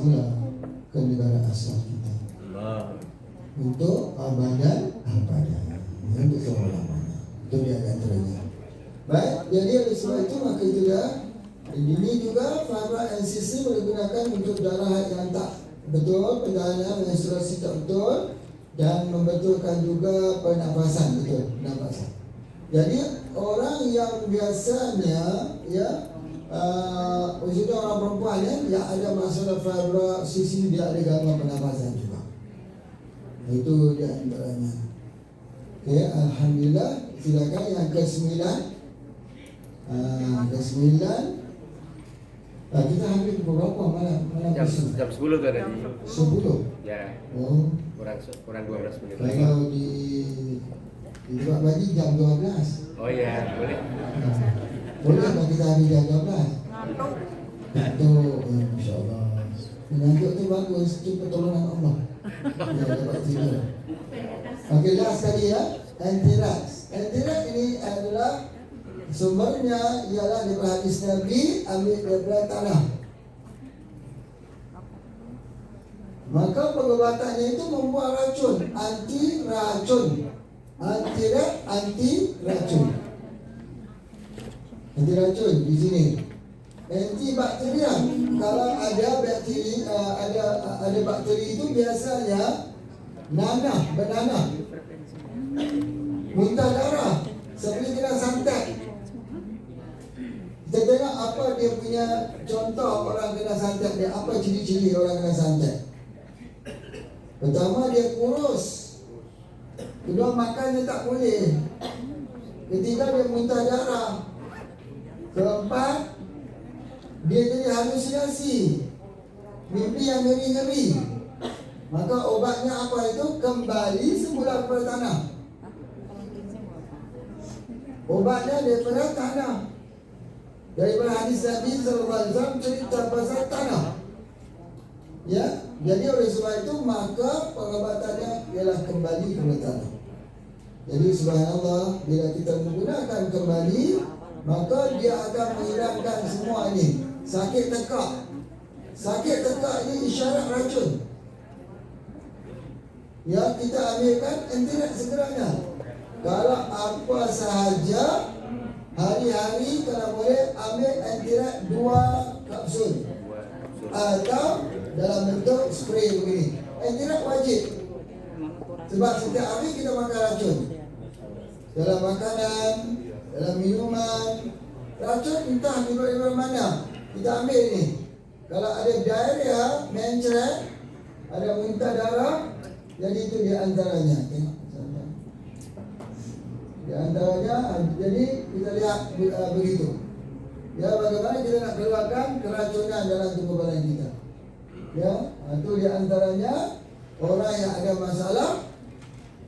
[SPEAKER 1] semula ke negara asal kita
[SPEAKER 2] Allah.
[SPEAKER 1] untuk abadan abadan, untuk selama-lamanya. Itu dia antaranya. Baik, jadi oleh sebab itu maka itu dah. Ini juga fibra NCC boleh gunakan untuk darah yang tak betul, perjalanan menstruasi tak betul, dan membetulkan juga pernafasan, betul, pernafasan. Jadi orang yang biasanya khususnya orang perempuan yang ada masalah fibra sisi, dia ada gangguan pernafasan juga. Itu dia antaranya. Okey, alhamdulillah. Silakan yang ke-9. Ke-9. Kita hampir pukul berapa malam
[SPEAKER 7] Jam
[SPEAKER 1] besok?
[SPEAKER 7] 10 tu ada di
[SPEAKER 1] 10.
[SPEAKER 7] ya
[SPEAKER 1] Oh,
[SPEAKER 7] kurang 12 menit.
[SPEAKER 1] kalau di tempat bagi jam 12.
[SPEAKER 7] Oh ya, boleh.
[SPEAKER 1] Boleh tak kita habis jam 12? Ngantuk, insyaAllah. Mengantuk tu bagus, itu pertolongan Allah. Ya, dapat tidur. Okey, last sekali ya. Antirax. Antirax ini adalah sumbernya ialah daripada hadis Nabi, ambil daripada tanah. Maka pengobatannya itu membuat racun, anti racun. Antirax, anti racun. Anti racun di sini. Antibakterial. Kalau ada bakteri, ada bakteri itu biasanya bernanah, muntah darah, seperti kena santet. Kita tengok apa dia punya contoh orang kena santet dia, apa ciri-ciri orang kena santet. Pertama, dia kurus. Kedua, makannya tak boleh. Ketiga, dia muntah darah. Keempat, dia jadi halusinasi, mimpi yang ngeri-ngeri. Maka obatnya apa itu? Kembali semula kepada tanah. Obatnya daripada tanah. Daripada hadis Nabi SAW cerita pasal tanah. Ya, jadi oleh sebab itu maka pengobatannya ialah kembali kepada tanah. Jadi subhanallah, bila kita menggunakan kembali, maka dia akan menghilangkan semua ini. Sakit tekak. Sakit tekak ini isyarat racun. Ya, kita ambilkan Antirax segeranya. Kalau apa sahaja, hari-hari kalau boleh ambil Antirax 2 kapsul. Atau dalam bentuk spray begini. Antirax wajib. Sebab setiap hari kita makan racun. Dalam makanan, dalam minuman, racun entah daripada mana. Kita ambil ni. Kalau ada diarrhea, mencret, ada muntah darah, jadi itu di antaranya. Tengok. Di antaranya, jadi kita lihat begitu. Ya, bagaimana kita nak keluarkan keracunan dalam tubuh badan kita. Ya, itu di antaranya orang yang ada masalah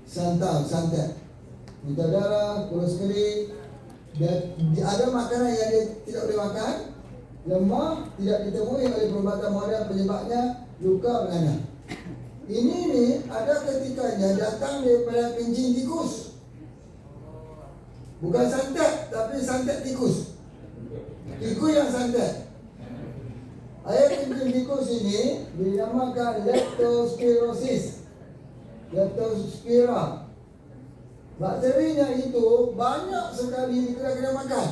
[SPEAKER 1] santet, muntah darah, kurus kering, dan ada makanan yang dia tidak boleh makan, lemah, tidak ditemui oleh perubatan modern, penyebabnya luka menanah. Ini ni ada ketikanya datang daripada kencing tikus. Bukan santet, tapi santet tikus. Tikus yang santet. Air kencing tikus ini dinamakan leptospirosis. Leptospira. Bakterinya itu banyak sekali kita kena makan.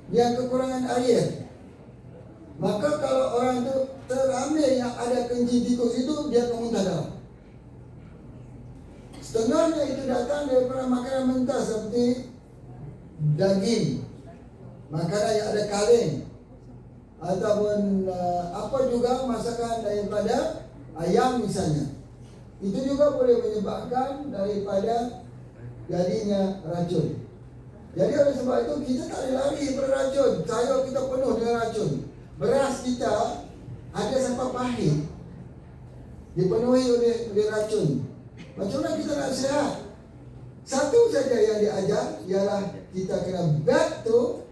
[SPEAKER 1] Yang kekurangan air. Maka kalau orang itu terambil yang ada kencing tikus itu, dia akan muntah darah. Setengahnya itu datang daripada makanan mentah seperti daging, makanan yang ada kaleng, ataupun apa juga masakan daripada ayam misalnya. Itu juga boleh menyebabkan daripada jadinya racun. Jadi oleh sebab itu kita tak boleh lari daripada racun. Sayur kita penuh dengan racun. Beras kita ada sampai pahit, dipenuhi oleh racun. Macam mana kita nak sihat? Satu saja yang diajar ialah kita kena back to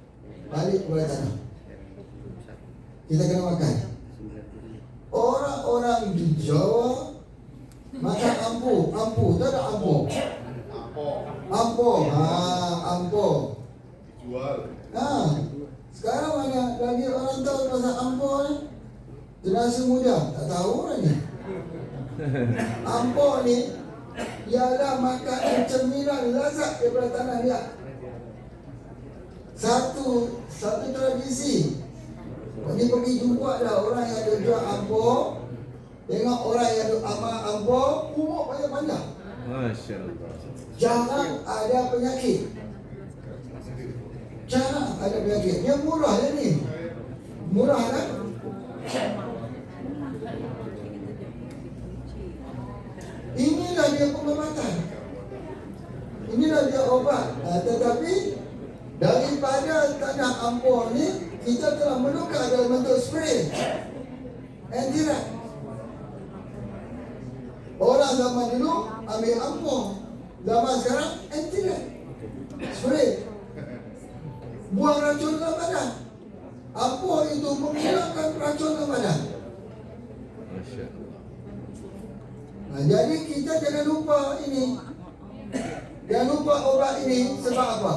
[SPEAKER 1] balik kepada tanah. Kita kena makan. Orang-orang di Jawa makan ampuh. Tahu tak ampuh? Ampuh. Jual. Sekarang mana lagi orang tahu pasal ampuh ni? Generasi muda tak tahu orang ni. Ampok ni ialah makanan cemilan lazat daripada tanah dia. Satu tradisi. Pergi jumpa dah orang yang ada jual ampok. Tengok orang yang ada amal ampok, umur panjang-panjang.
[SPEAKER 2] Masya Allah.
[SPEAKER 1] Jangan ada penyakit. Jangan ada penyakit. Dia murah je ni. Murah kan? Inilah dia pengobatan. Inilah dia obat. Tetapi daripada tanah ampor ni, kita telah menukar dalam bentuk spray antirat. Orang zaman dulu ambil ampor, zaman sekarang antirat spray, buang racun dalam badan. Ampor itu menghilangkan racun dalam badan.
[SPEAKER 2] Masya Allah.
[SPEAKER 1] Jadi kita jangan lupa ini. Jangan lupa obat ini. Sebab apa?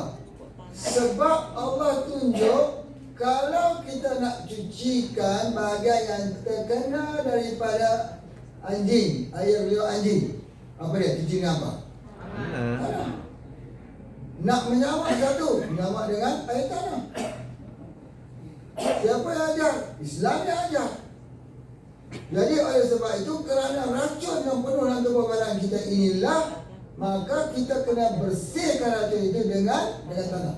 [SPEAKER 1] Sebab Allah tunjuk kalau kita nak cucikan bahagian yang terkena daripada anjing, air liur anjing, apa dia? Cuci dengan apa? Tanah. Nak menyamak satu, menyamak dengan air tanah. Siapa yang ajar? Islam yang ajar. Jadi oleh sebab itu, kerana racun yang penuh dalam tubuh badan kita inilah, maka kita kena bersihkan racun itu dengan tanah.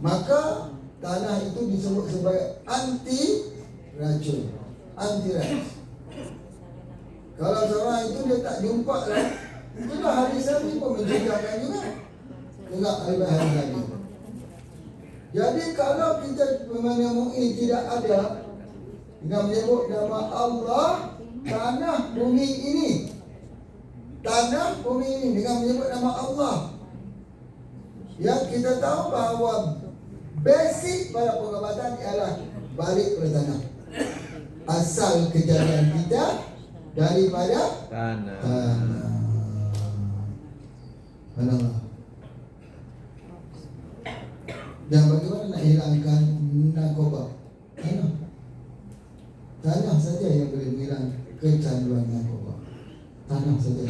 [SPEAKER 1] Maka tanah itu disebut sebagai anti racun, anti racun. Kalau seorang itu dia tak jumpa lah, itulah hadis Nabi pun menceritakan juga. Tengok hari Nabi. Jadi kalau kita menemui tidak ada dengan menyebut nama Allah, tanah bumi ini, tanah bumi ini dengan menyebut nama Allah, yang kita tahu bahawa basic pada pengobatan ialah balik pada tanah. Asal kejadian kita daripada
[SPEAKER 2] Tanah.
[SPEAKER 1] Tanah. Dan bagaimana nak hilangkan narkoba? Tanah saja yang boleh menghilangkan kecanduan narkoba. Tanah saja.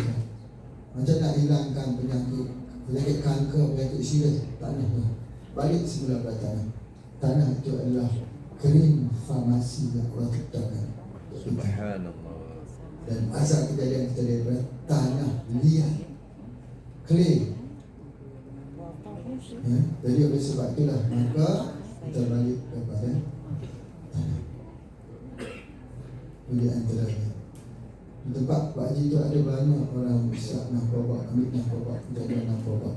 [SPEAKER 1] Macam nak hilangkan penyakit kanker, penyakit sirih, tanah tu. Balik semula pada tanah. Tanah itu adalah krim farmasi yang Allah ciptakan.
[SPEAKER 2] Subhanallah.
[SPEAKER 1] Dan asal kejadian kita daripada tanah liat, clay. Ya, jadi oleh sebab itulah maka kita balik kepada tanah. Ini antaranya. Di tempat Pak Haji itu ada banyak orang besar narkoba, ambil narkoba, menjadi narkoba.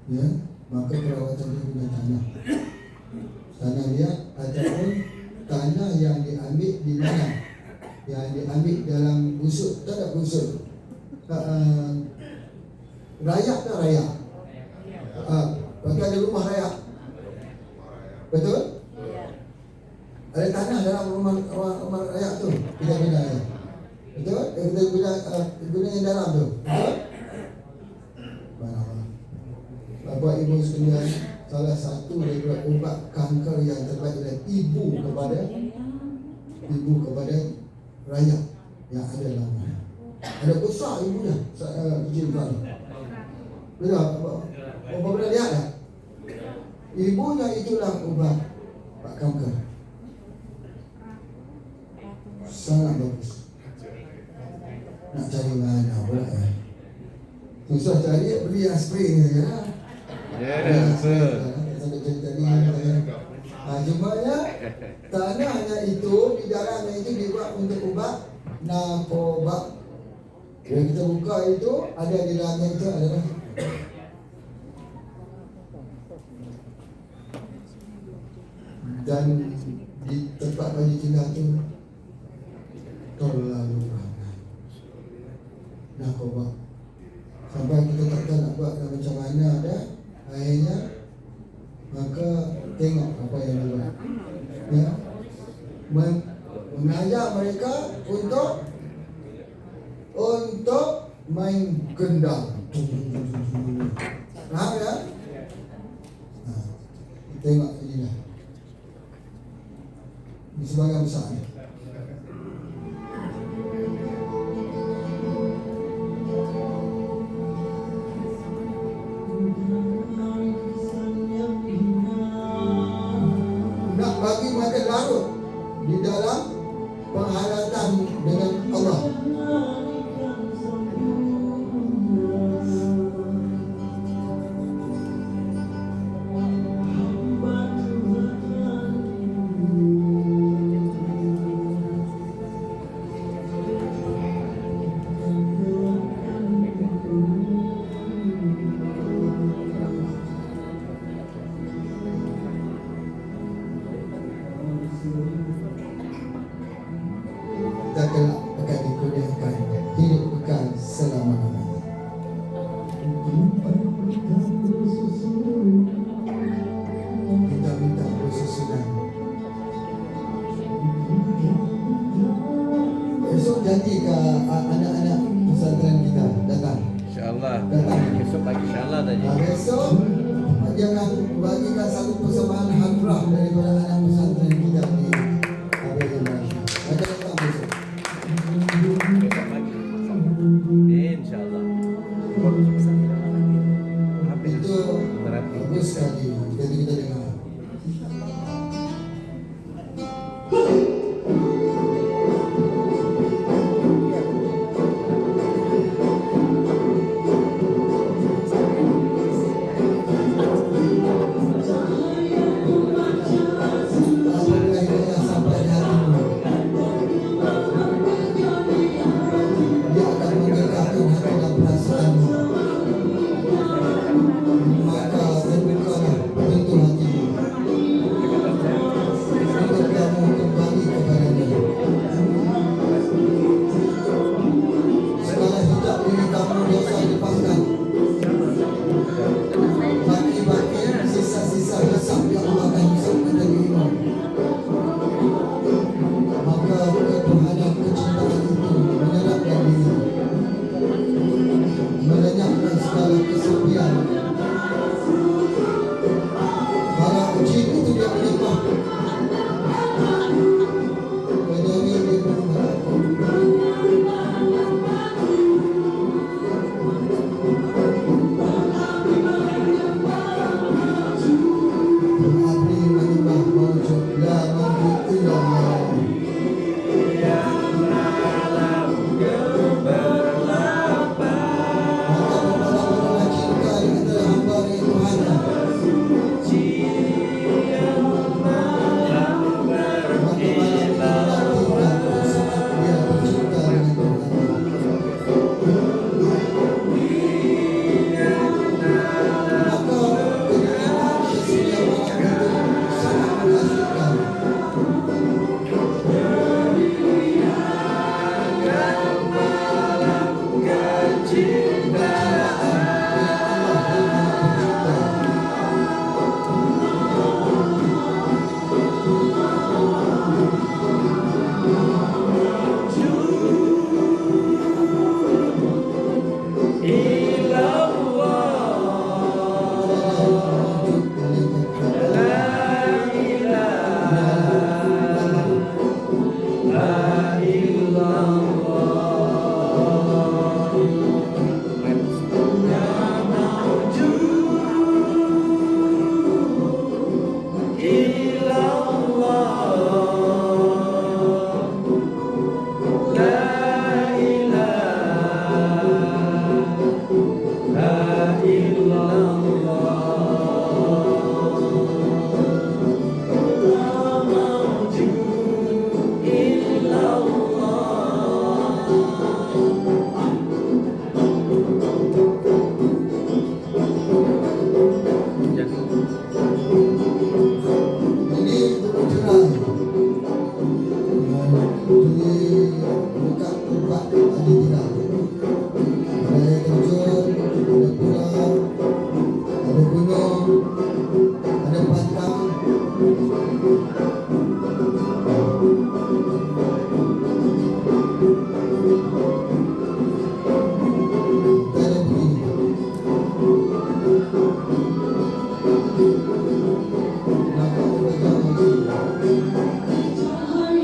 [SPEAKER 1] Ya, maka perawatan dia guna tanah. Tanah dia ataupun tanah yang diambil di mana? Yang diambil dalam busuk, tak ada busuk. Rayak tak rayak? Bagi ada rumah rayak. Betul? Ada tanah dalam rumah rayak tu. Kita guna ya. Betul? Kita guna yang dalam tu. Betul? Bapak Ibu sekalian, salah satu daripada ubat kanker yang terbaik adalah ibu kepada rakyat yang ada dalam rumah. Ada besar ibunya, kecil kan. Betul? Apa pernah lihat tak? Ibunya itulah ubat kanker. Sangat bagus. Nak cari mana pula ya? Susah cari, beli yang spray ni saja lah.
[SPEAKER 2] Ya, betul.
[SPEAKER 1] Cumanya tanahnya itu, di dalamnya itu dibuat untuk ubat narkoba. Bila kita buka itu, ada di dalamnya itu adalah dan di tempat baju tinggal itu terlalu ramai narkoba sampai kita tak tahu nak buat macam mana ada akhirnya. Maka tengok apa yang dibuat ya, mengajar mereka untuk main gendang. Faham ya? Tengok ini lah. sebagian besar. Nak bagi makan larut di dalam penghayatan dengan Allah. Kita kelak akan dikurniakan hidup kekal selama-lamanya. Kita minta bersusunan. Esok janji ke anak-anak pesantren kita datang.
[SPEAKER 2] InsyaAllah.
[SPEAKER 1] Datang.
[SPEAKER 2] Besok pagi InsyaAllah tadi.
[SPEAKER 1] Besok jangan bagikan satu persembahan hadrah daripada anak pesantren kita di Abu Malaysia. Ada datang besok.
[SPEAKER 2] Besok pagi. InsyaAllah. Habis
[SPEAKER 1] Itu
[SPEAKER 2] terapi.
[SPEAKER 1] bagus sekali. Jadi kita dengar. Apabila hidayah sampai di hatimu, dia akan menggerakkan hati dan perasaanmu. Maka terbukalah pintu hatimu untuk kamu kembali kepadanya. Segala hijab diri kamu dosa dipangkat. Baki-baki sisa-sisa resap yang Allah akan hisapkan darimu. Maka ketuhanan kecintaan itu menyerapkan diri, melenyapkan segala kesepian. Para uji itu dia menyembah, kedari dia menyembah. Abdi menyembah mawujud la mawujud illallah. Maka berbalah-balah cinta di antara hamba dengan Tuhannya. Maka malam itu nantikan saat dia bercinta dengan Tuhannya. Maka kenikmatan sesudah malam itu sangat mengasihkan. Ini bercerai di dekat tempat adik tinggal. Ada air terjun, ada pulau, ada gunung, ada pantai. Tak ada begini. Nampak wajah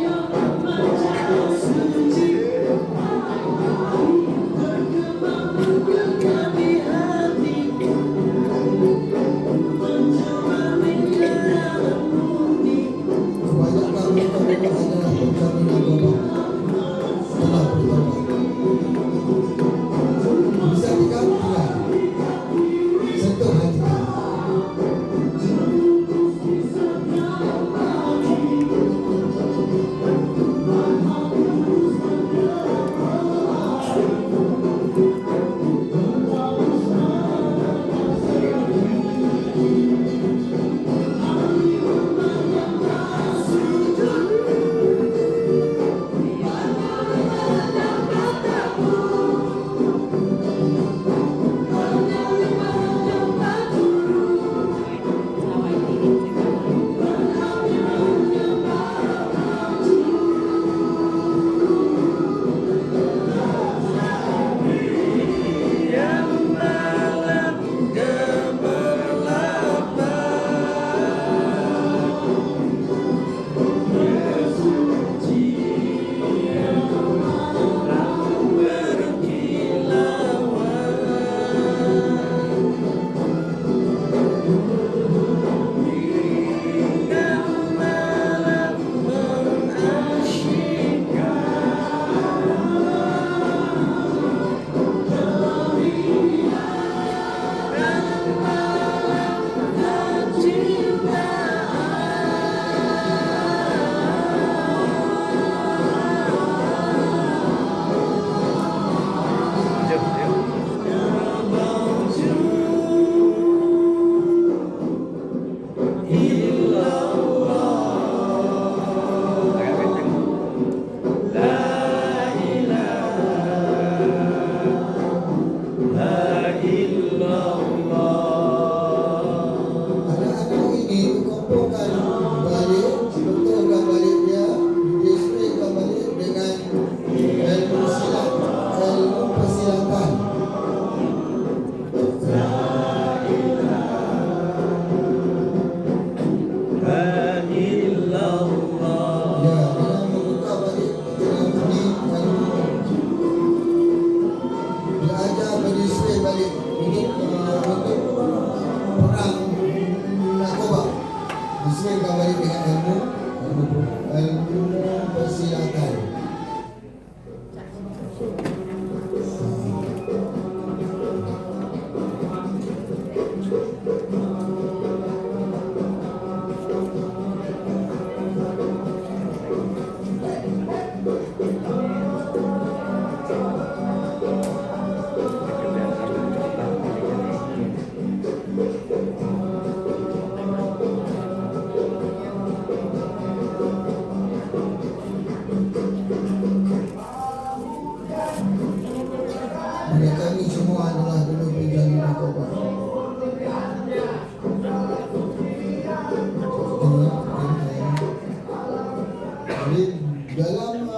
[SPEAKER 1] Dalam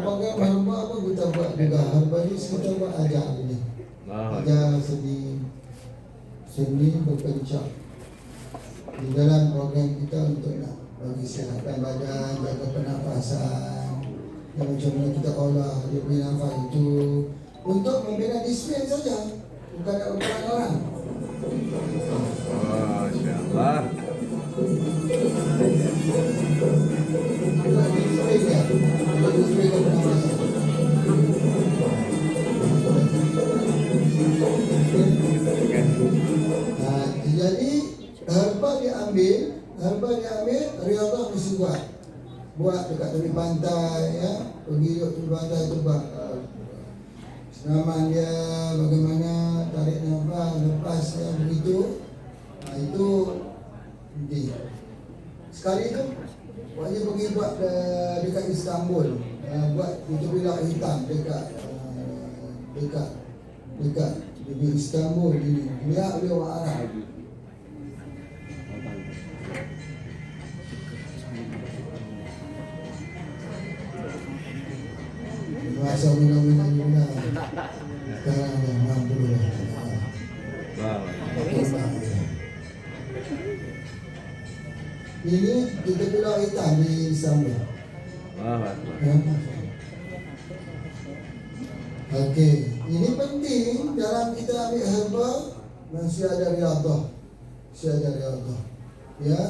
[SPEAKER 1] program herba apa kita buat juga. Herbalis kita buat ajar ini. Ajar seni berpencak di dalam program kita untuk nak bagi kesihatan badan, jaga pernafasan, dan macam mana kita olah dia punya nafas itu untuk membina disiplin saja, bukan nak berperan orang.
[SPEAKER 2] Masya-Allah.
[SPEAKER 1] Disiplin ya, disiplin pernafasan. Jadi herba diambil, riyadhah mesti buat dekat tepi pantai ya, pergi duduk tepi pantai tu buat senaman dia, bagaimana tarik nafas, lepas ya, begitu. Itu penting. Sekali tu wajib pergi buat dekat Istanbul, buat itu bilah hitam dekat di Istanbul ini. Dia orang Arab. Masa mina. Sekarang dah 60 lah. Ini kita bilah hitam di Istanbul. Ya. Okey, ini penting dalam kita ambil herba mesti ada riyadhah. Ya.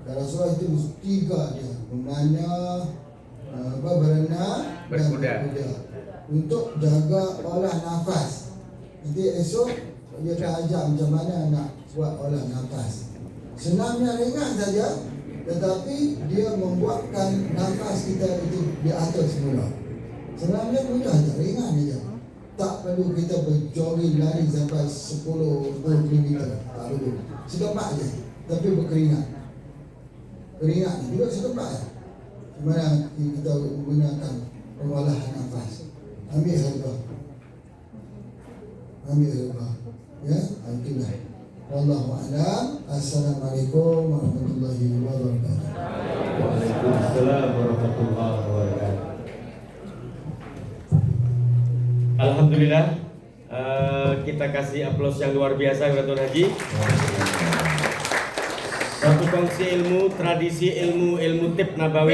[SPEAKER 1] Kalau Rasulullah itu tiga dia, memanah, berenang dan
[SPEAKER 7] Berkuda.
[SPEAKER 1] untuk jaga olah nafas. Nanti esok dia akan ajar macam mana nak buat olah nafas. Senamnya ringan saja, tetapi dia membuatkan nafas kita itu di atas semula. Senamnya mudah saja, ringan saja. Tak perlu kita berjogging lari sampai 10-20 km. Tak perlu. Setempat saja, tapi berkeringat. Keringat juga setempat saja. Mana kita menggunakan pengolahan nafas. Ambil herba. Ya, itulah. Wallahu a'lam. Assalamualaikum warahmatullahi wabarakatuh.
[SPEAKER 3] Waalaikumsalam warahmatullahi wabarakatuh. Alhamdulillah, kita kasih aplaus yang luar biasa kepada Tuan Haji. Satu kongsi ilmu, tradisi ilmu tip nabawi.